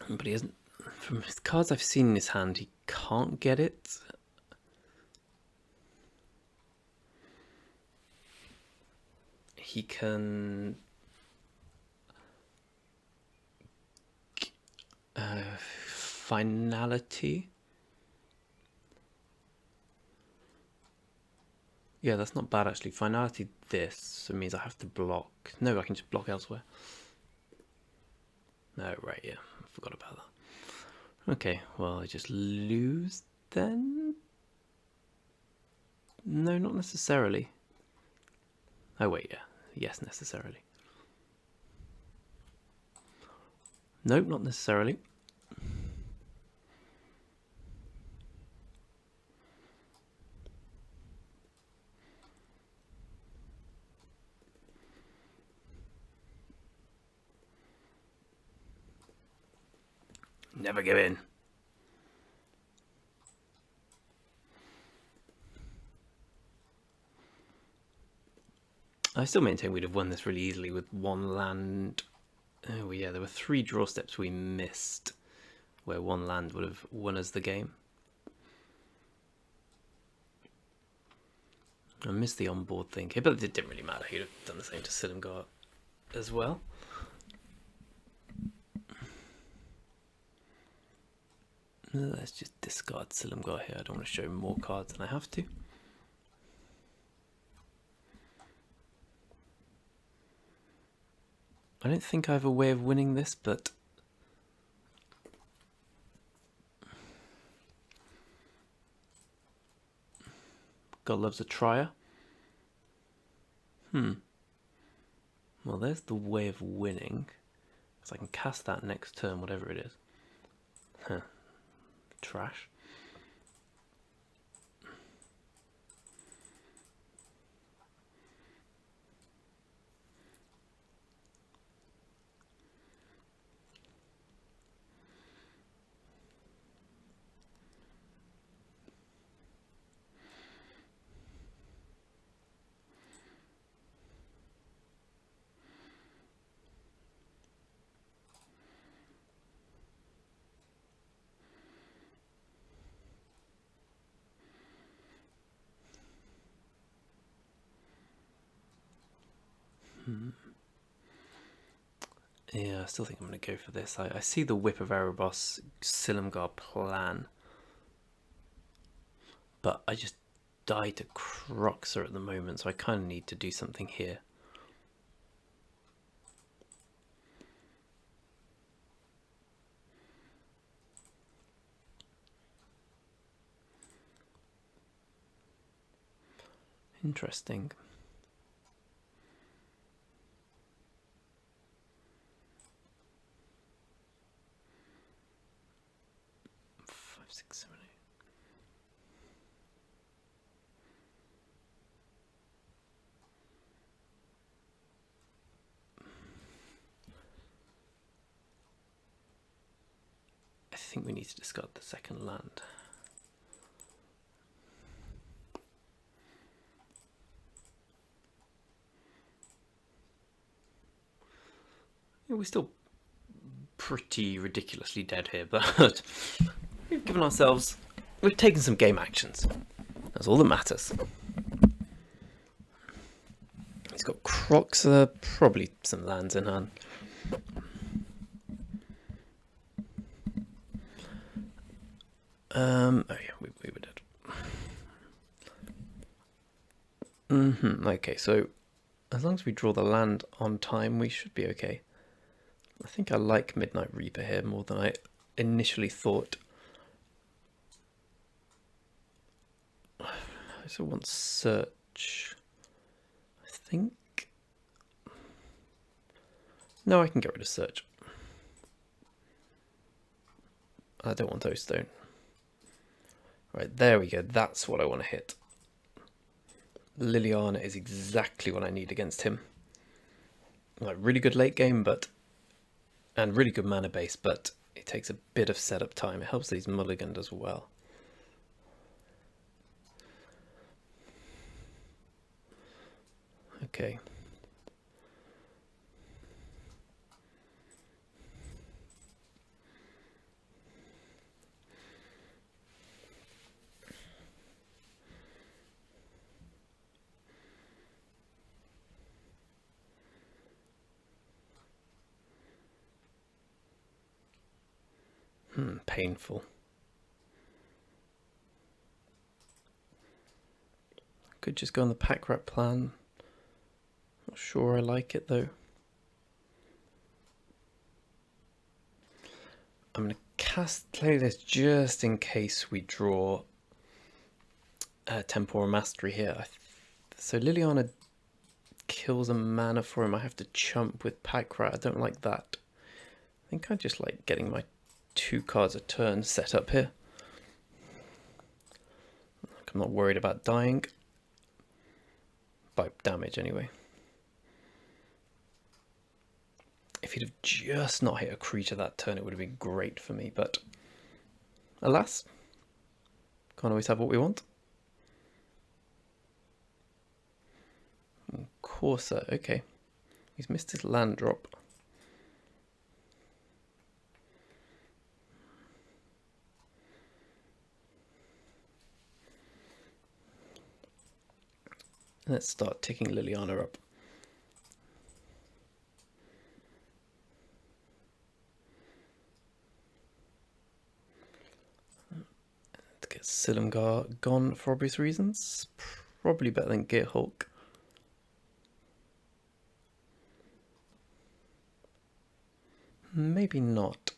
But he hasn't... From his cards I've seen in his hand, he can't get it. He can... Finality. Yeah, that's not bad actually. Finality this, so it means I have to block. No, I can just block elsewhere. No, right, yeah, I forgot about that. Okay, well, I just lose then? No, not necessarily. Oh wait, yeah, yes, necessarily. Nope, not necessarily. Never give in. I still maintain we'd have won this really easily with one land. Oh yeah, there were 3 draw steps we missed where one land would have won us the game. I missed the onboard thing here, but it didn't really matter. He'd have done the same to Silumgar as well. Let's just discard Silumgar here. I don't want to show more cards than I have to. I don't think I have a way of winning this, but... God loves a trier. Well, there's the way of winning. So I can cast that next turn, whatever it is. Huh. trash. Yeah, I still think I'm going to go for this. I see the Whip of Erebos Silumgar plan, but I just died to Croxer at the moment, so I kind of need to do something here. Interesting. Five, six, seven, eight. I think we need to discard the second land. Yeah, we're still pretty ridiculously dead here, but we've given ourselves, we've taken some game actions. That's all that matters. He's got Croxer, probably some lands in hand. Oh yeah, we were dead. Okay, so as long as we draw the land on time, we should be okay. I think I like Midnight Reaper here more than I initially thought. I also want Search. I think... No, I can get rid of Search. I don't want Oath Stone. Right, there we go. That's what I want to hit. Liliana is exactly what I need against him. Like, really good late game, and really good mana base, but it takes a bit of setup time. It helps that he's mulliganed as well. Okay. Painful. Could just go on the pack rat plan. Not sure I like it though. I'm going to play this just in case we draw Temporal Mastery here. So Liliana kills a mana for him. I have to chump with pack rat. I don't like that. I think I just like getting my 2 cards a turn set up here. I'm not worried about dying. By damage anyway. If he'd have just not hit a creature that turn, it would have been great for me, but alas, can't always have what we want. Corsair, okay. He's missed his land drop. Let's start ticking Liliana up. Let's get Silumgar gone for obvious reasons. Probably better than Gearhulk. Maybe not.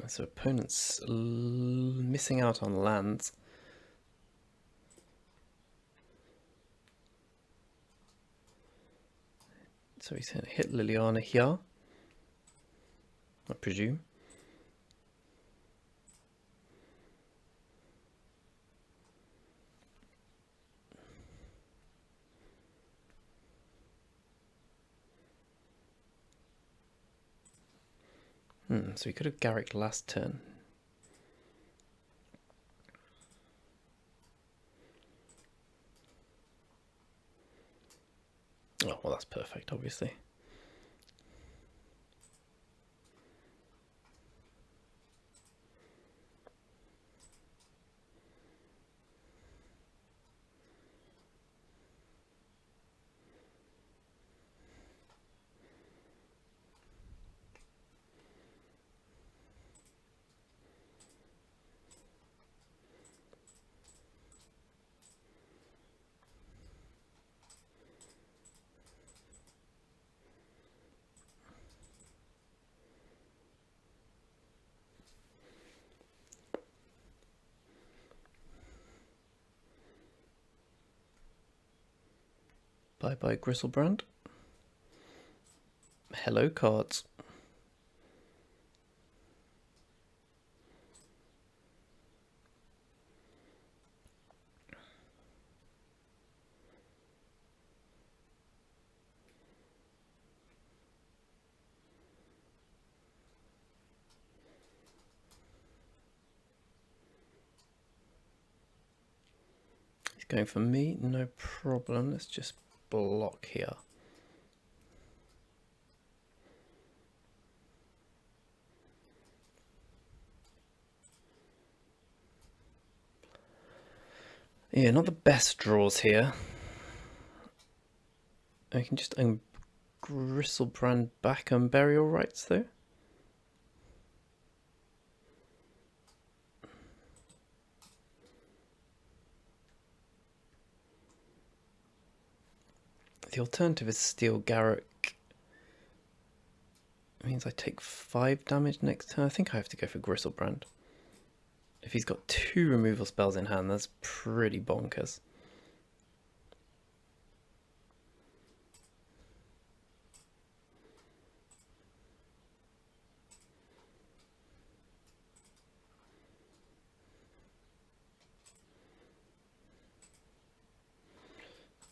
So opponent's missing out on lands. So he's going to hit Liliana here, I presume. So he could have Garrick last turn. Oh, well, that's perfect, obviously. Bye-bye, Griselbrand. Hello, cards. He's going for me, no problem. Let's just block here. Yeah, not the best draws here. I can just Griselbrand back on burial rights though. The alternative is Steel Garrick. It means I take 5 damage next turn. I think I have to go for Griselbrand. If he's got 2 removal spells in hand, that's pretty bonkers.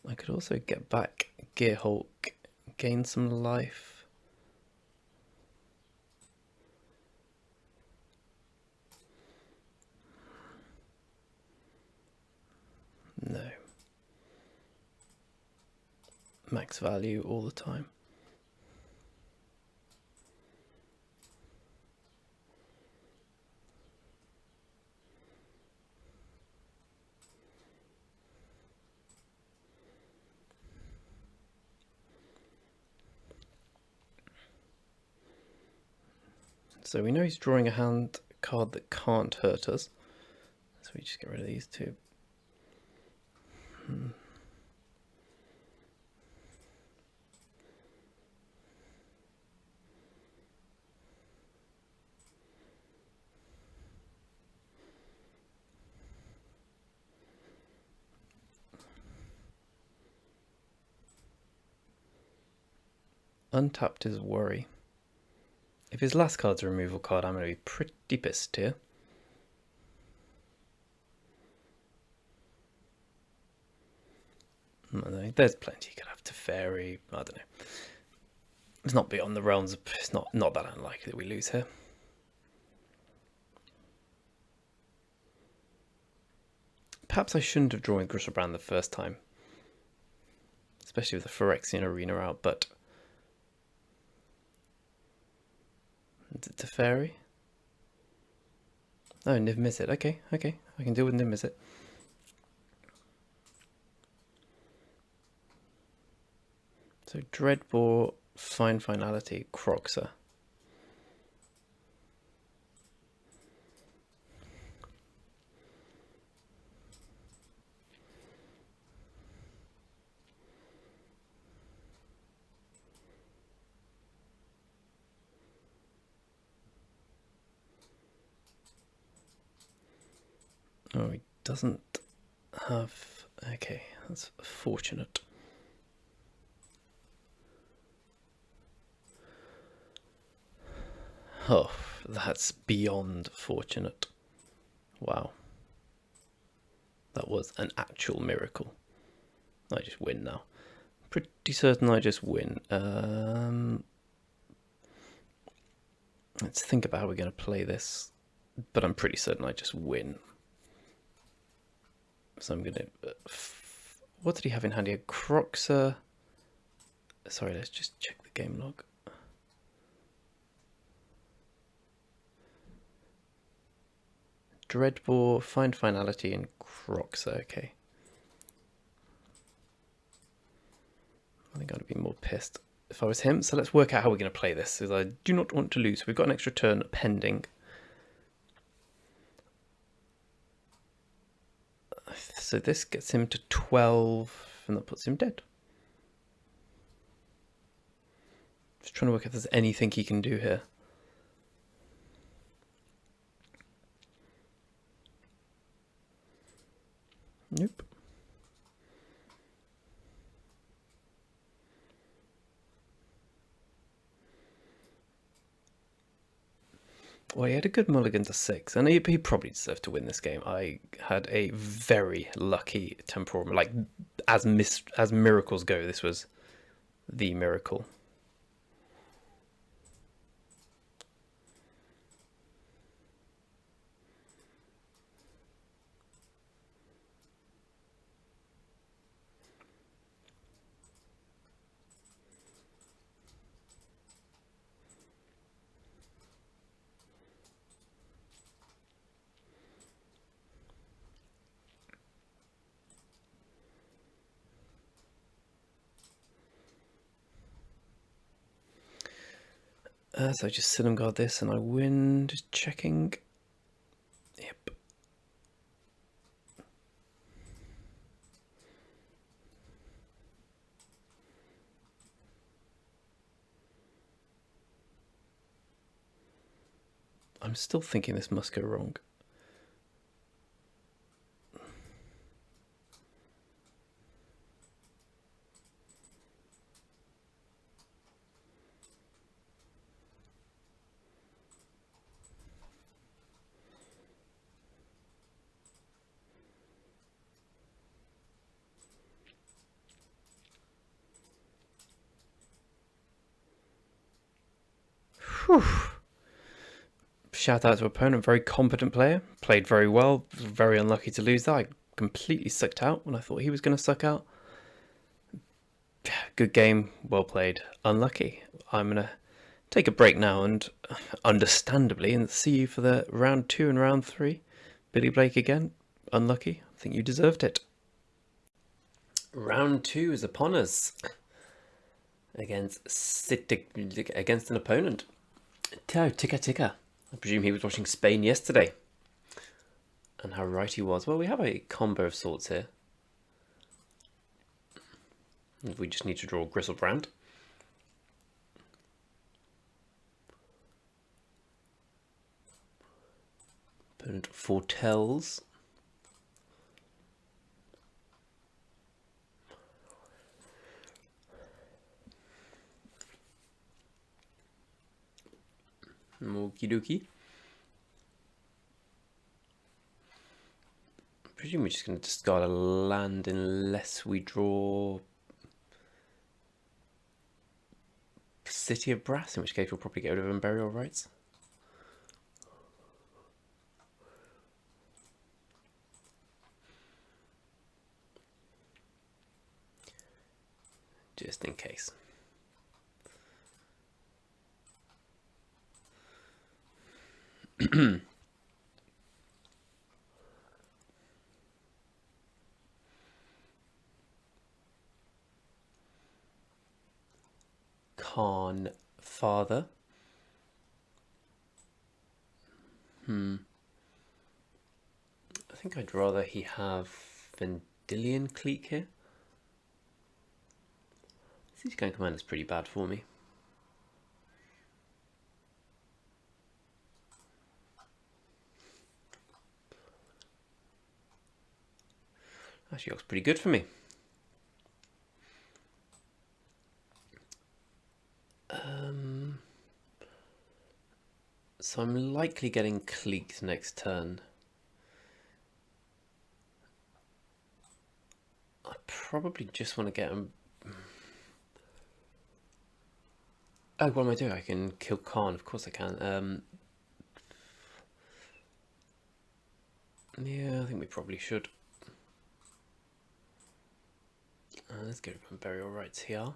I could also get back Gearhulk, gain some life. No. Max value all the time. So we know he's drawing a hand card that can't hurt us. So we just get rid of these 2. Untapped is Worry. If his last card's a removal card, I'm going to be pretty pissed here. There's plenty you could have to Teferi. I don't know. It's not beyond the realms. It's not that unlikely that we lose here. Perhaps I shouldn't have drawn Griselbrand the first time, especially with the Phyrexian Arena out, but is it Teferi? Oh, Niv Mizzet. Okay, I can deal with Niv Mizzet. So Dreadbore, Fine Finality, Kroxa. Oh, he doesn't have... Okay, that's fortunate. Oh, that's beyond fortunate. Wow. That was an actual miracle. I just win now. Pretty certain I just win. Let's think about how we're going to play this. But I'm pretty certain I just win. So I'm going to... what did he have in hand here? Croxer... Sorry, let's just check the game log. Dreadbore, Find Finality, and Croxer. Okay. I think I'd be more pissed if I was him. So let's work out how we're going to play this, because I do not want to lose. We've got an extra turn pending. So this gets him to 12, and that puts him dead. Just trying to work out if there's anything he can do here. Nope. Well, he had a good mulligan to 6, and he probably deserved to win this game. I had a very lucky temporal, like as miracles go, this was the miracle. So I just sit and guard this, and I win. Just checking. Yep. I'm still thinking this must go wrong. Whew. Shout out to opponent, very competent player, played very well, very unlucky to lose that. I completely sucked out when I thought he was going to suck out. Good game, well played, unlucky. I'm going to take a break now and understandably and see you for the round 2 and round 3. Billy Blake again, unlucky, I think you deserved it. Round 2 is upon us against an opponent. Tau Tika Tika. I presume he was watching Spain yesterday. And how right he was. Well, we have a combo of sorts here. We just need to draw Griselbrand. Opponent foretells. Okie dokie. I presume we're just going to discard a land unless we draw City of Brass, in which case we'll probably get rid of Unburial Rights. Just in case. Khan Father. I think I'd rather he have Vendilion Clique here. Siege Gang Command is pretty bad for me. Actually looks pretty good for me. So I'm likely getting Cliques next turn. I probably just want to get him. Oh, what am I doing? I can kill Khan. Of course I can. Yeah, I think we probably should. Let's get rid of burial rights here.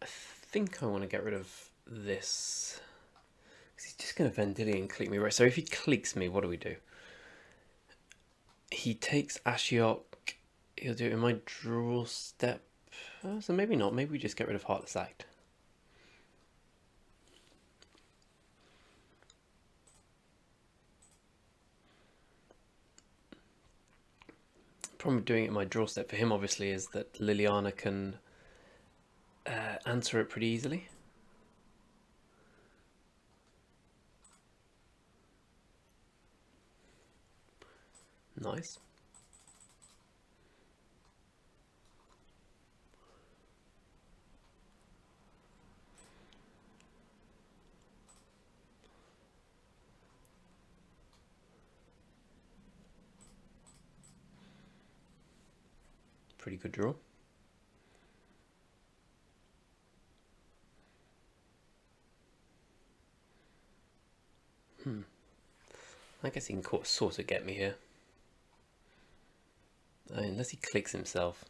I think I want to get rid of this. He's just going to Vendilion click me, right? So if he cliques me, what do we do? He takes Ashiok. He'll do it in my draw step. So maybe not. Maybe we just get rid of Heartless Act. Problem with doing it in my draw step for him, obviously, is that Liliana can answer it pretty easily. Nice. Pretty good draw. I guess he can sort of get me here. Unless he clicks himself.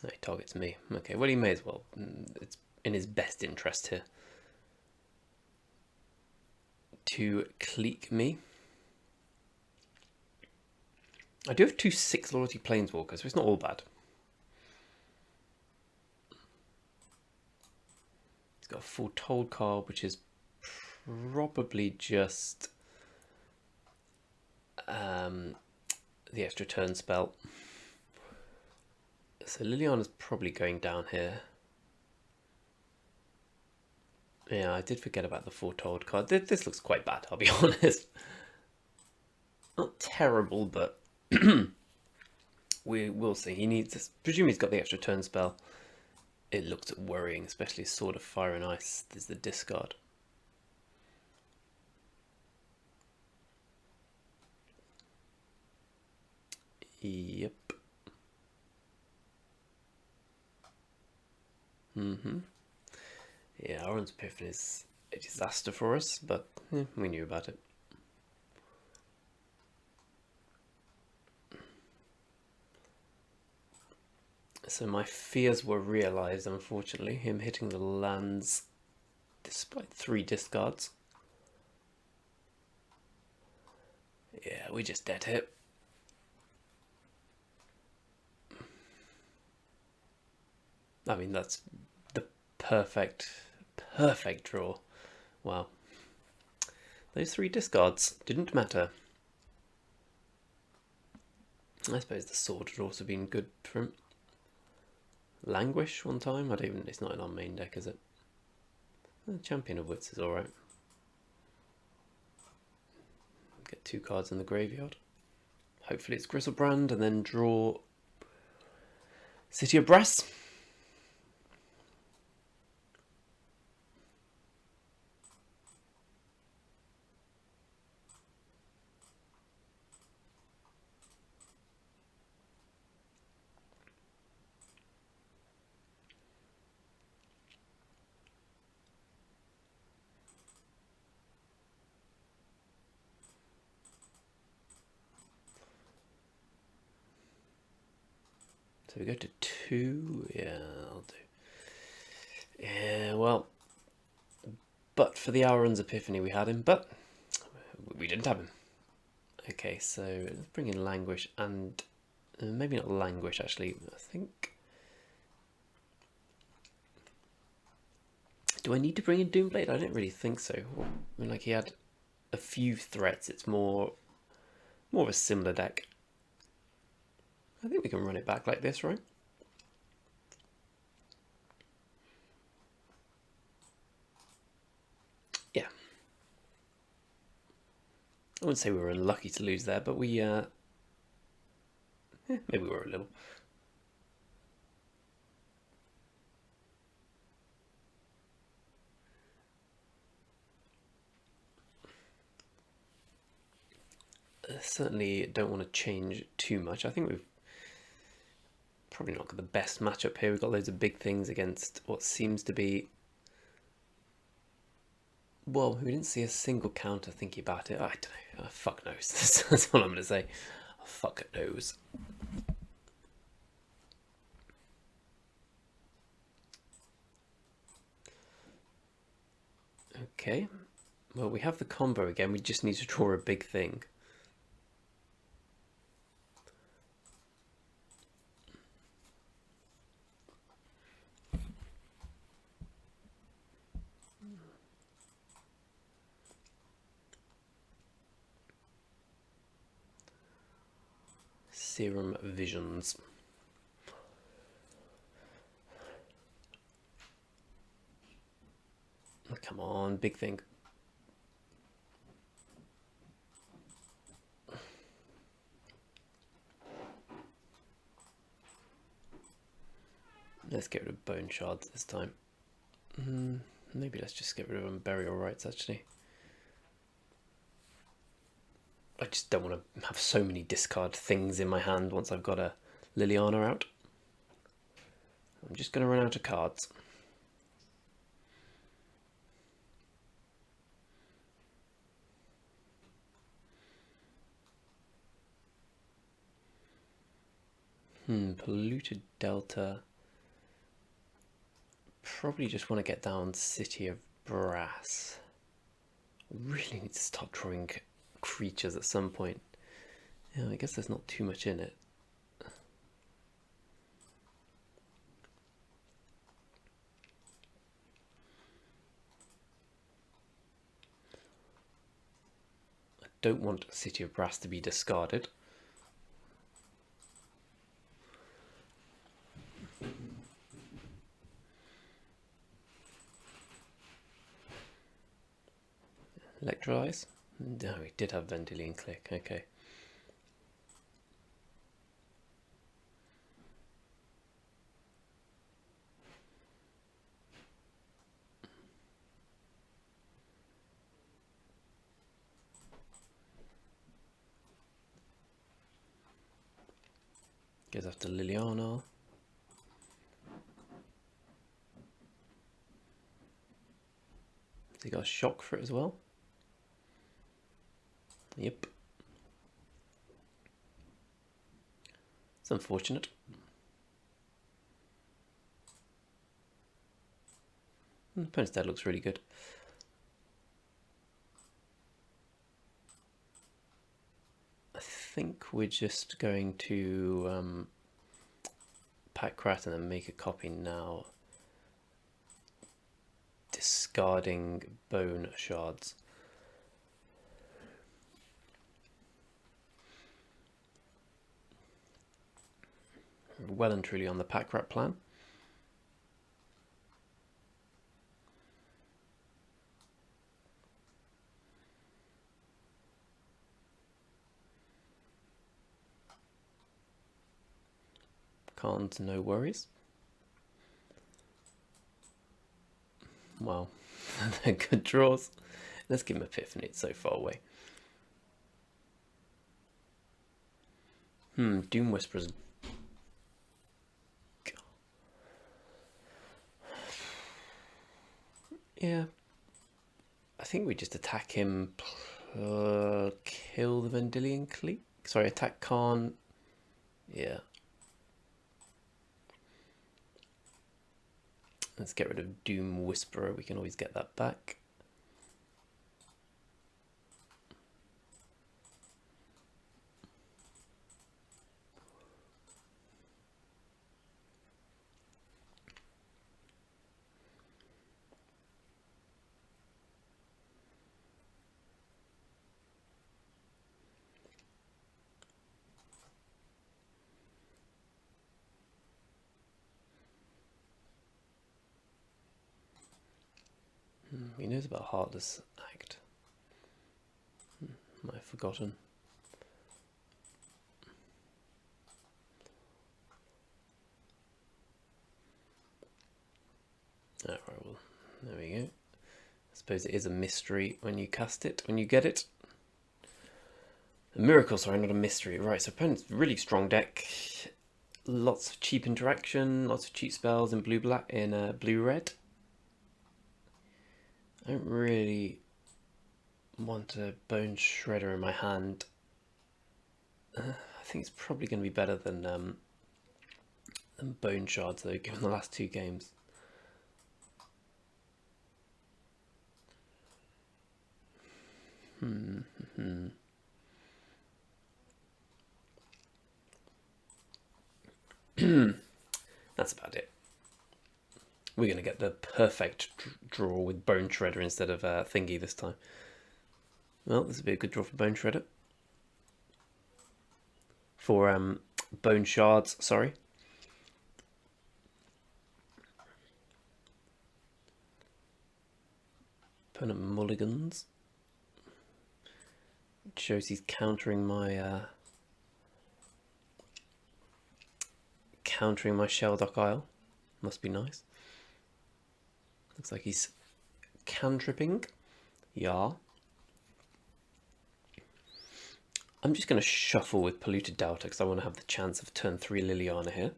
No, he targets me. Okay, well, he may as well. It's in his best interest here to clique me. I do have 2 6 loyalty planeswalkers, so it's not all bad. He's got a full told card, which is probably just the extra turn spell. So Liliana's probably going down here. Yeah, I did forget about the foretold card. This looks quite bad, I'll be honest. Not terrible, but we will see. He needs to presume he's got the extra turn spell. It looks worrying, especially Sword of Fire and Ice. There's the discard. Yep. Yeah, Orange Epiphany is a disaster for us, but we knew about it. So my fears were realised, unfortunately. Him hitting the lands despite 3 discards. Yeah, we just dead hit. I mean, that's the perfect draw. Wow. Those 3 discards didn't matter. I suppose the sword had also been good for him. Languish one time? I don't even. It's not in our main deck, is it? The Champion of Wits is alright. Get 2 cards in the graveyard. Hopefully it's Griselbrand, and then draw City of Brass. So we go to 2. Yeah, I'll do. Yeah, well, but for the Auron's Epiphany we had him, but we didn't have him. Okay, so let's bring in Languish, and maybe not Languish, actually. I think... Do I need to bring in Doomblade? I don't really think so. I mean, like, he had a few threats. It's more More of a similar deck. I think we can run it back like this, right? Yeah. I wouldn't say we were unlucky to lose there, but we, maybe we were a little. Certainly don't want to change too much. I think we've probably not got the best matchup here. We've got loads of big things against what seems to be... Well, we didn't see a single counter thinking about it. I don't know. Fuck knows. That's all I'm going to say. Fuck knows. Okay. Well, we have the combo again. We just need to draw a big thing. Serum Visions. Come on, big thing. Let's get rid of Bone Shards this time. Maybe let's just get rid of Burial Rites, actually. I just don't want to have so many discard things in my hand once I've got a Liliana out. I'm just going to run out of cards. Polluted Delta. Probably just want to get down City of Brass. Really need to stop drawing creatures at some point. Yeah, I guess there's not too much in it. I don't want City of Brass to be discarded. Electrolyze? No, we did have Vendilion Clique, okay. Goes after Liliana. Has he got a shock for it as well? Yep. It's unfortunate. The opponent's dead looks really good. I think we're just going to pack Rat and then make a copy now. Discarding Bone Shards. Well and truly on the pack rat plan. Can't, no worries. Well, they're good draws. Let's give him Epiphany, it's so far away. Doom Whisperers. Yeah. I think we just attack him, kill the Vendilion Clique. Sorry, attack Khan. Yeah. Let's get rid of Doom Whisperer. We can always get that back. He knows about Heartless Act. Might have forgotten. Alright, well, there we go. I suppose it is a mystery when you cast it, when you get it. A miracle, sorry, not a mystery. Right, so opponent's really strong deck. Lots of cheap interaction, lots of cheap spells in blue-black, in blue-red. I don't really want a Bone Shredder in my hand. I think it's probably going to be better than Bone Shards, though, given the last two games. That's about it. We're going to get the perfect draw with Bone Shredder instead of Thingy this time. Well, this would be a good draw for Bone Shredder. For Bone Shards, sorry. Opponent mulligans. It shows he's countering my Sheldock Isle. Must be nice. Looks like he's cantripping. Yeah. I'm just going to shuffle with Polluted Delta because I want to have the chance of turn 3 Liliana here.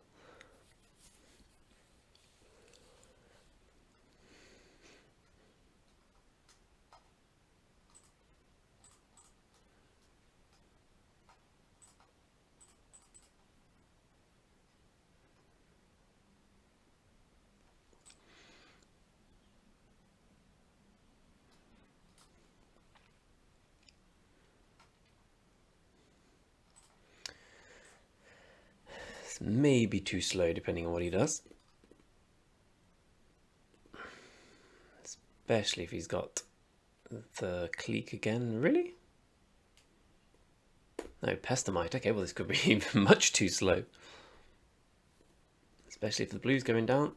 This may be too slow depending on what he does. Especially if he's got the Clique again. Really? No, Pestamite. Okay, well this could be even much too slow. Especially if the blue's going down.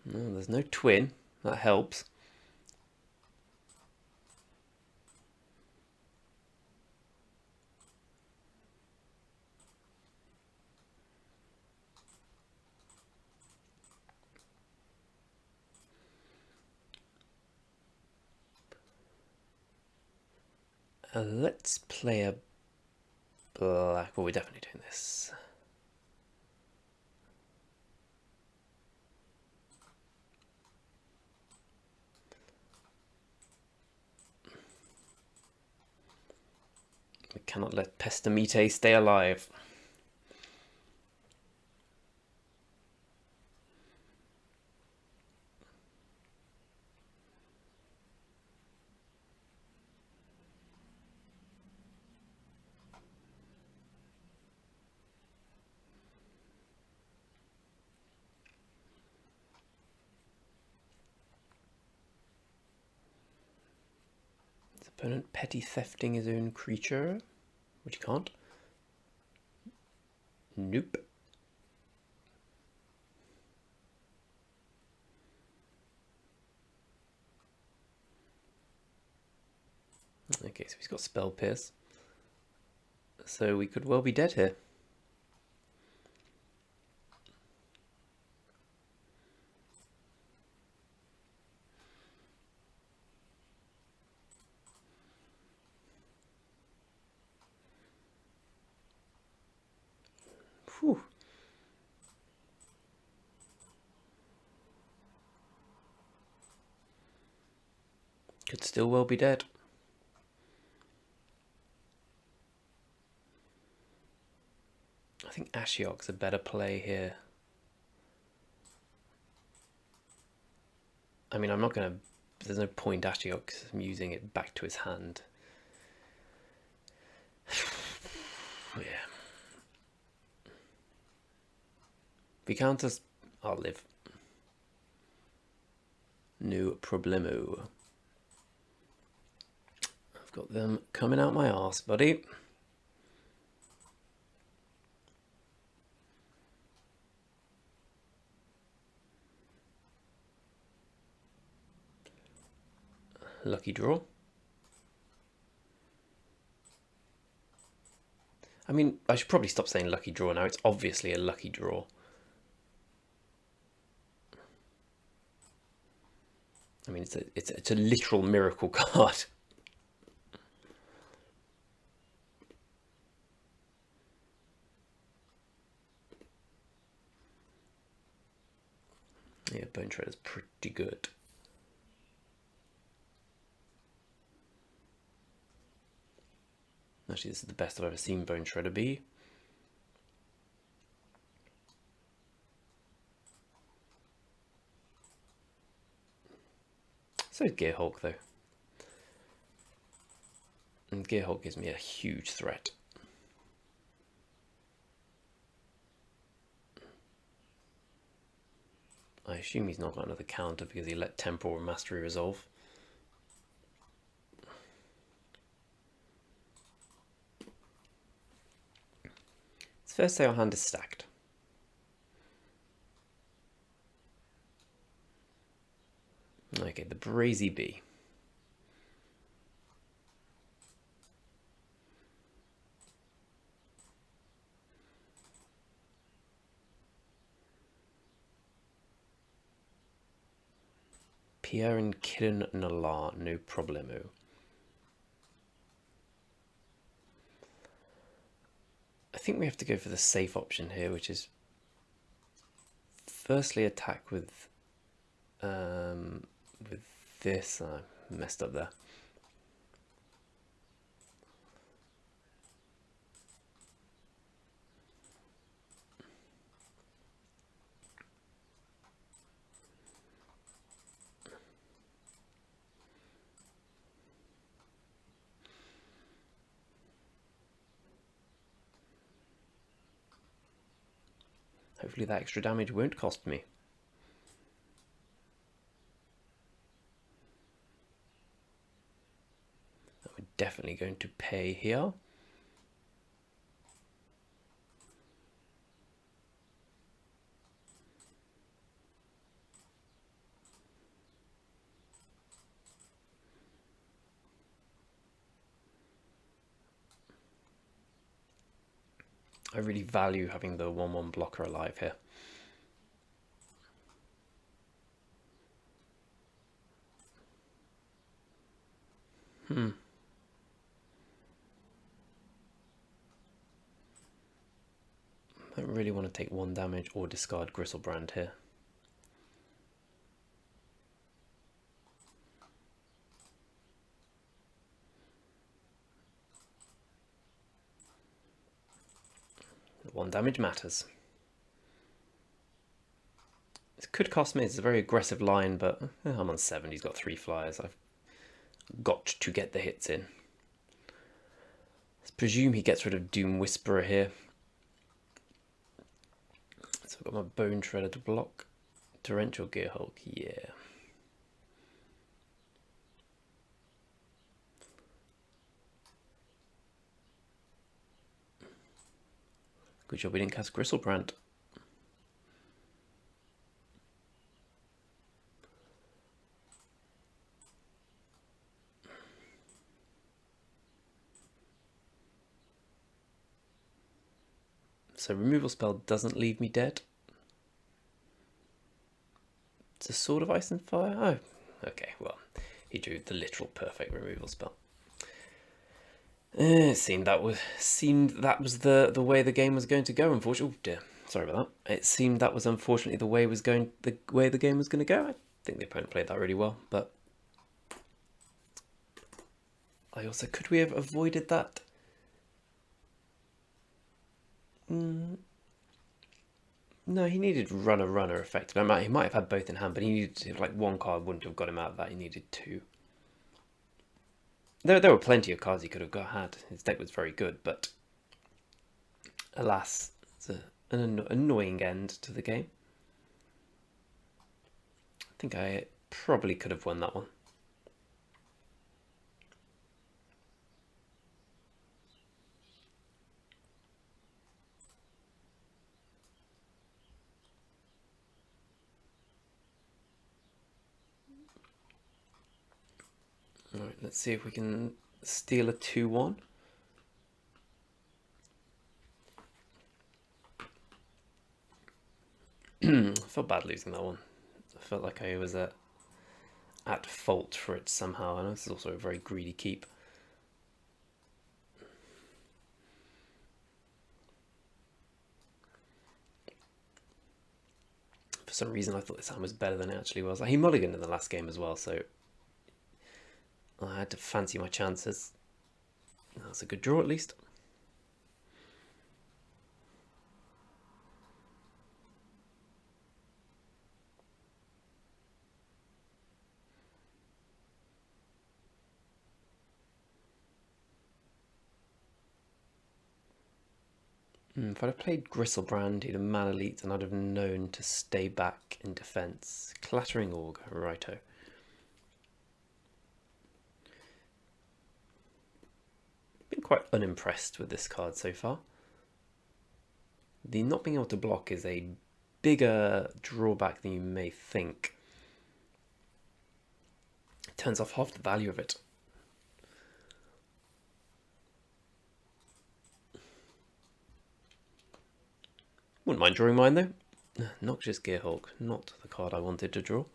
No, there's no twin. That helps. Let's play a black. Well, we're definitely doing this. We cannot let Pestamite stay alive. His opponent petty thefting his own creature, which he can't. Nope. Okay, so he's got Spell Pierce. So we could well be dead here. Whew. Could still well be dead. I think Ashiok's a better play here. I mean, I'm not going to... There's no point Ashiok using it back to his hand. Yeah. If he counters, I'll live. No problemo. I've got them coming out my arse, buddy. Lucky draw. I mean, I should probably stop saying lucky draw now. It's obviously a lucky draw. I mean, it's a literal miracle card. Yeah, Bone Shredder's pretty good. Actually, this is the best I've ever seen Bone Shredder be. So is Gearhulk, though. And Gearhulk gives me a huge threat. I assume he's not got another counter because he let Temporal Mastery resolve. It's fair to say our hand is stacked. Okay, the Brazy Bee. Pierre and Kirin Nala, no problemo. I think we have to go for the safe option here, which is firstly attack with this. I messed up there. Hopefully that extra damage won't cost me. We're definitely going to pay here. I really value having the 1/1 blocker alive here. I don't really want to take 1 damage or discard Griselbrand here. The 1 damage matters. It could cost me. It's a very aggressive line, but I'm on 7. He's got 3 flyers. I've got to get the hits in. Let's presume he gets rid of Doom Whisperer here. So I've got my Bone Shredder to block. Torrential Gearhulk, yeah. Good job we didn't cast Griselbrand. So removal spell doesn't leave me dead. It's a Sword of Ice and Fire? Oh, okay, well, he drew the literal perfect removal spell. It seemed that was the way the game was going to go. Unfortunately, oh dear, sorry about that. It seemed that was unfortunately the way the game was going to go. I think the opponent played that really well, but I also could we have avoided that? No, he needed runner effectively. He might have had both in hand, but he needed to, like 1 card wouldn't have got him out of that. He needed 2. There were plenty of cards he could have had. His deck was very good, but alas, it's an annoying end to the game. I think I probably could have won that one. let's see if we can steal a 2-1. I felt bad losing that one. I felt like I was at fault for it somehow. I know this is also a very greedy keep. For some reason I thought this hand was better than it actually was. He mulliganed in the last game as well, so I had to fancy my chances. That's a good draw at least. If I'd have played Griselbrand, he'd have mana leaked and I'd have known to stay back in defence. Clattering Org, righto. Been quite unimpressed with this card so far. The not being able to block is a bigger drawback than you may think. It turns off half the value of it. Wouldn't mind drawing mine though. Noxious Gearhulk, not the card I wanted to draw.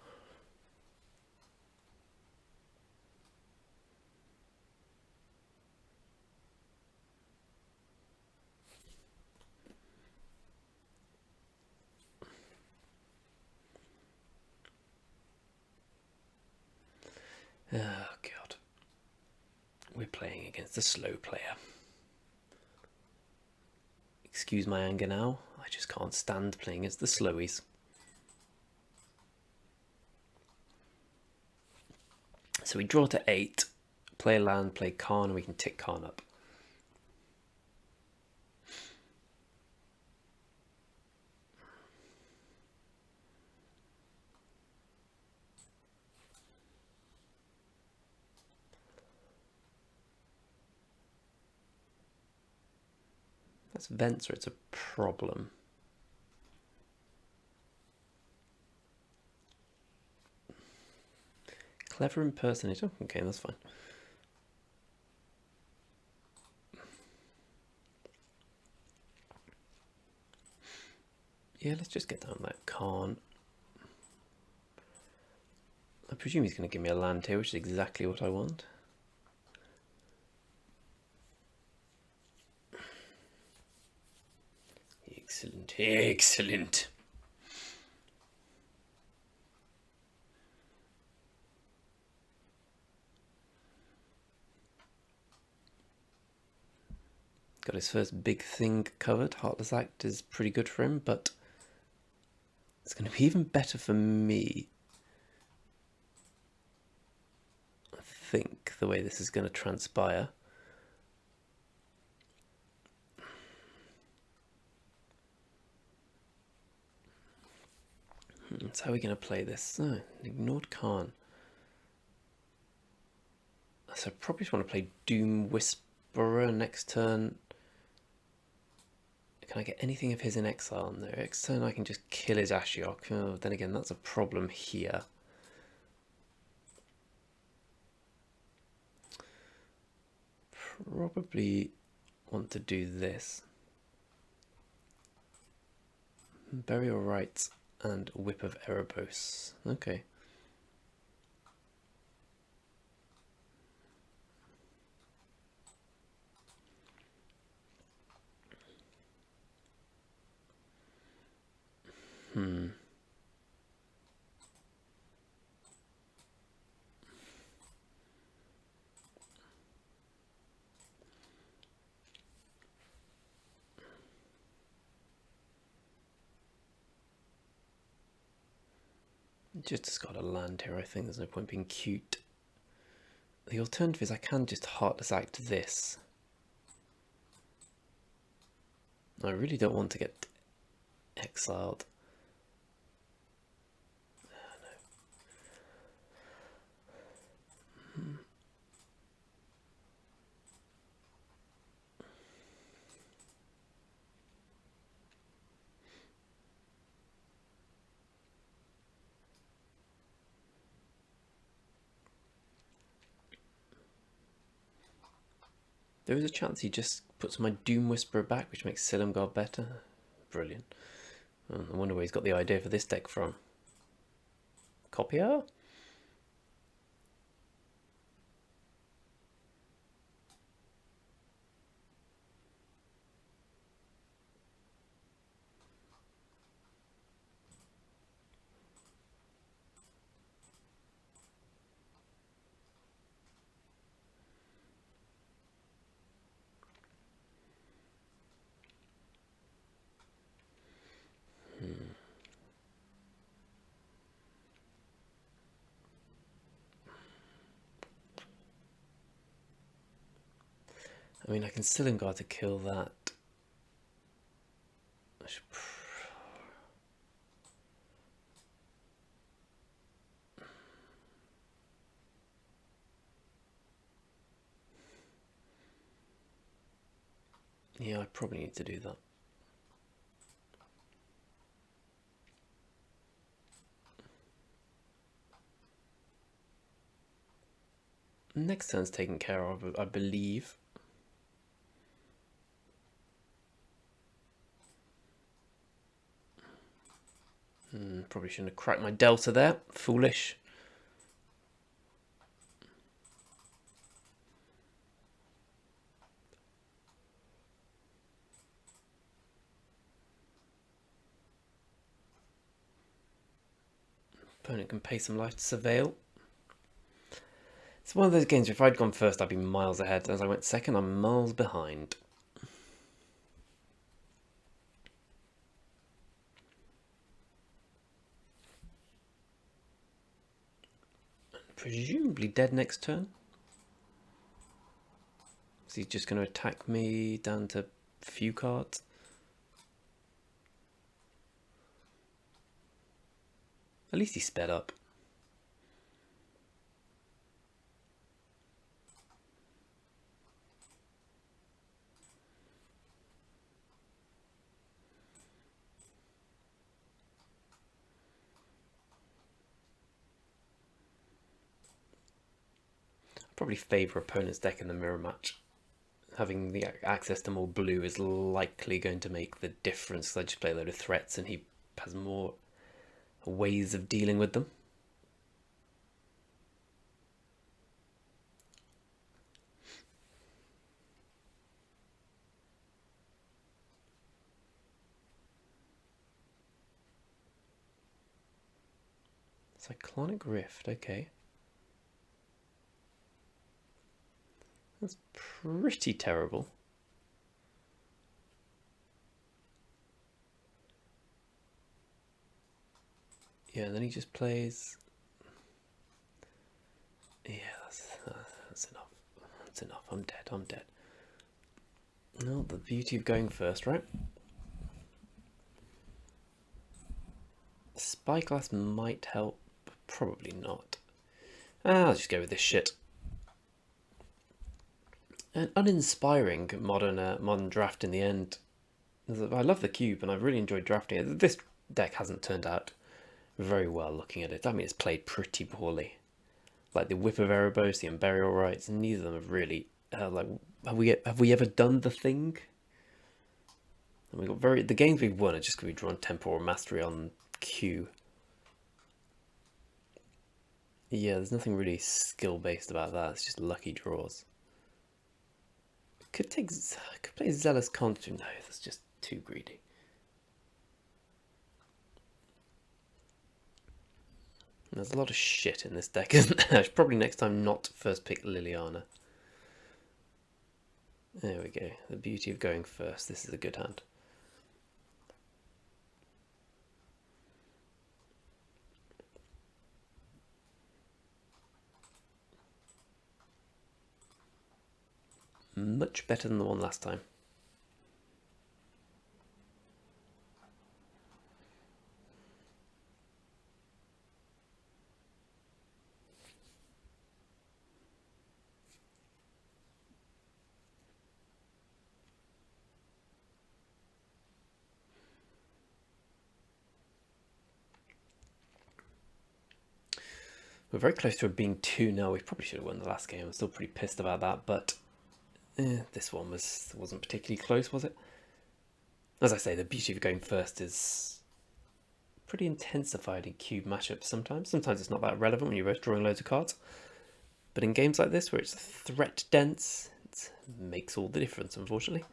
Oh god. We're playing against a slow player. Excuse my anger now, I just can't stand playing against the slowies. So we draw to 8, play a land, play Karn, and we can tick Karn up. That's Venser, it's a problem. Clever impersonator, okay, that's fine. Yeah, let's just get down that Karn. I presume he's going to give me a land here, which is exactly what I want. Excellent, excellent. Got his first big thing covered. Heartless Act is pretty good for him, but it's going to be even better for me. I think the way this is going to transpire. So how are we going to play this? Oh, ignored Karn. So I probably just want to play Doom Whisperer next turn. Can I get anything of his in exile on there? Next turn I can just kill his Ashiok. Oh, then again, that's a problem here. Probably want to do this. Burial Rites and Whip of Erebos. Okay. Just discard a land here, I think. There's no point being cute. The alternative is I can just Heartless Act this. I really don't want to get exiled. There is a chance he just puts my Doom Whisperer back, which makes Silumgar better. Brilliant. I wonder where he's got the idea for this deck from. Copier? I mean, I can Silumgar to kill that. I should... Yeah, I probably need to do that. Next turn's taken care of, I believe. Probably shouldn't have cracked my Delta there. Foolish. Opponent can pay some life to Surveil. It's one of those games where if I'd gone first, I'd be miles ahead. As I went second, I'm miles behind. Presumably dead next turn. Is he just going to attack me down to a few cards? At least he sped up. I'd probably favour opponent's deck in the mirror match. Having the access to more blue is likely going to make the difference, because I just play a load of threats and he has more ways of dealing with them. Cyclonic Rift, okay. That's pretty terrible. Yeah, and then he just plays... Yeah, that's enough. That's enough. I'm dead. I'm dead. No, the beauty of going first, right? Spyglass might help, but probably not. I'll just go with this shit. An uninspiring modern draft in the end. I love the cube, and I've really enjoyed drafting it. This deck hasn't turned out very well looking at it. I mean, it's played pretty poorly. Like the Whip of Erebos, the Unburial Rites, neither of them have really like. Have we ever done the thing? And we got the games we've won are just going to be drawn Temporal Mastery on Q. Yeah, there's nothing really skill based about that. It's just lucky draws. Could play Zealous Conjurer. No, that's just too greedy. There's a lot of shit in this deck, isn't there? Probably next time not first pick Liliana. There we go. The beauty of going first. This is a good hand. Much better than the one last time. We're very close to it being 2-0. We probably should have won the last game. I'm still pretty pissed about that, but This one wasn't particularly close, was it? As I say, the beauty of going first is pretty intensified in cube mashups sometimes. Sometimes it's not that relevant when you're both drawing loads of cards. But in games like this, where it's threat dense, it makes all the difference, unfortunately.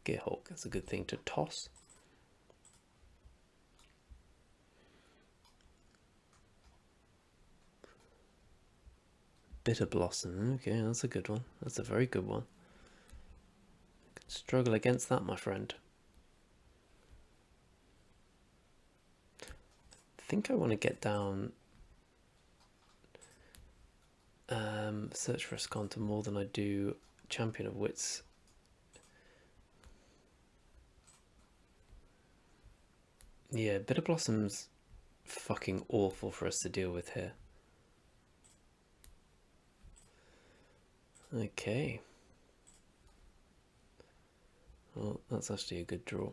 Gearhulk, that's a good thing to toss. Bitter Blossom, okay, that's a good one. That's a very good one. Could struggle against that, my friend. I think I want to get down Search for Esconta more than I do Champion of Wits. Yeah, Bitter Blossom's fucking awful for us to deal with here. Okay. Well, that's actually a good draw.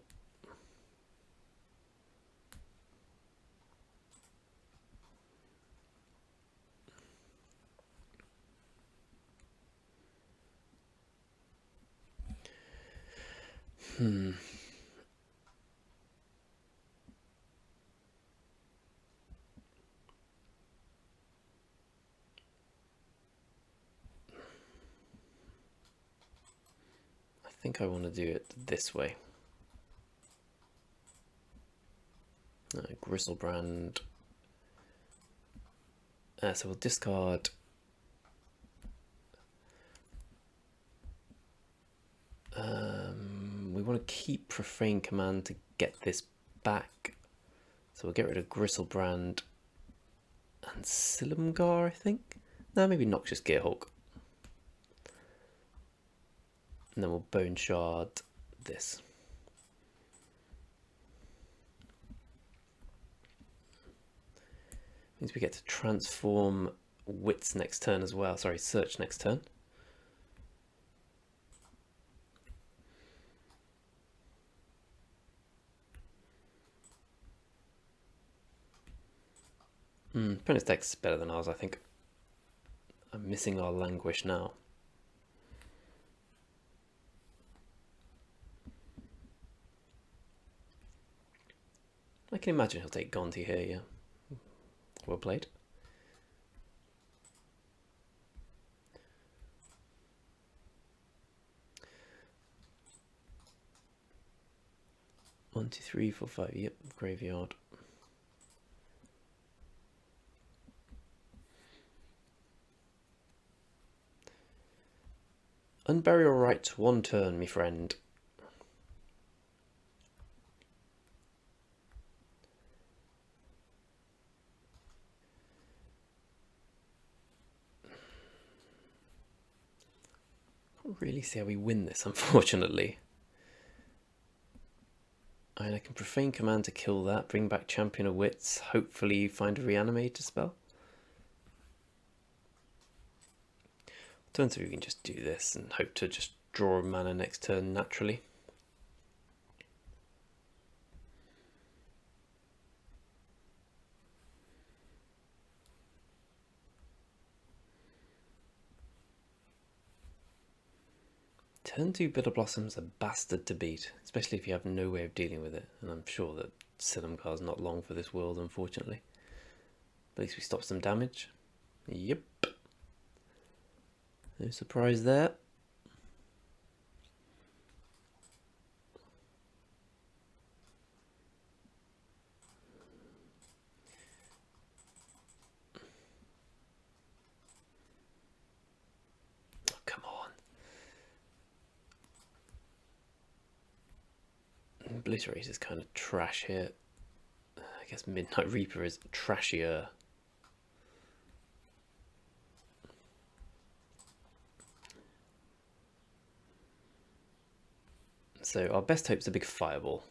I think I want to do it this way. Griselbrand. So we'll discard we want to keep Profane Command to get this back. So we'll get rid of Griselbrand and Silumgar, I think. No, maybe Noxious Gearhulk. And then we'll Bone Shard this. Means we get to transform Wits next turn as well. Sorry, Search next turn. Opponent's deck's better than ours, I think. I'm missing our Languish now. I can imagine he'll take Gonti here, yeah. Well played. One, two, three, four, five. Yep, graveyard. Unburial Rites, one turn, me friend. Can't really see how we win this, unfortunately. I mean, I can Profane Command to kill that, bring back Champion of Wits, hopefully find a Reanimator spell. Turn 3 we can just do this and hope to just draw a mana next turn naturally. Turn 2 Bitter Blossom's a bastard to beat, especially if you have no way of dealing with it, and I'm sure that Silumgar's not long for this world, unfortunately. At least we stop some damage. Yep. No surprise there. Oh, come on. Obliterate is kind of trash here. I guess Midnight Reaper is trashier. So our best hope's a big fireball.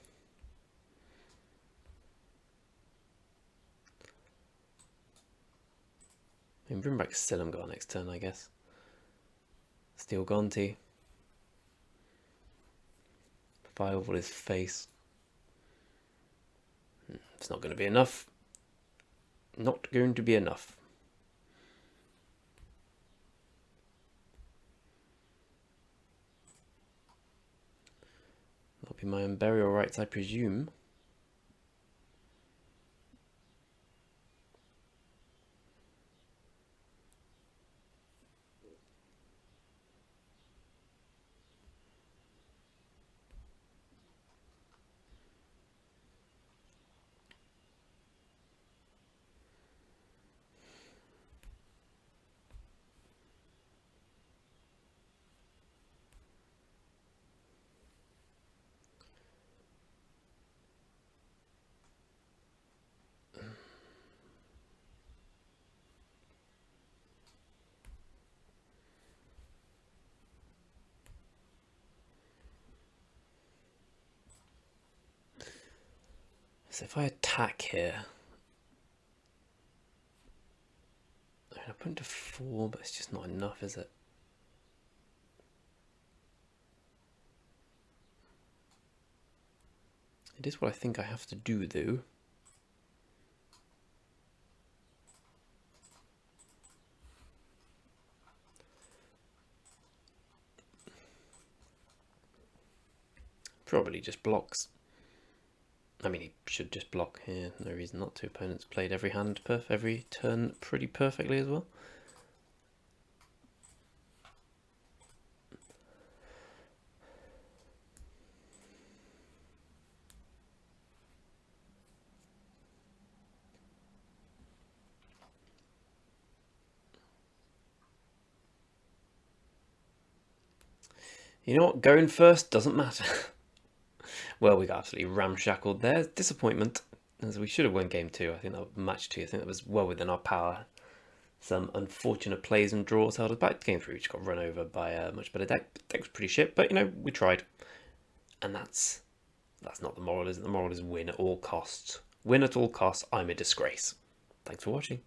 We can bring back Silumgar next turn, I guess. Steal Gonti. Fireball his face. It's not going to be enough. Not going to be enough. be my own burial rights, I presume. So if I attack here, I put into 4, but it's just not enough, is it? It is what I think I have to do, though. Probably just blocks. I mean, he should just block here. No reason not to. Opponents played every every turn pretty perfectly as well. You know what? Going first doesn't matter. Well, we got absolutely ramshackled there. Disappointment, as we should have won game 2. I think that match 2. I think that was well within our power. Some unfortunate plays and draws held us back. Game 3, we just got run over by a much better deck. The deck was pretty shit, but you know, we tried. And that's not the moral, is it? The moral is win at all costs. Win at all costs. I'm a disgrace. Thanks for watching.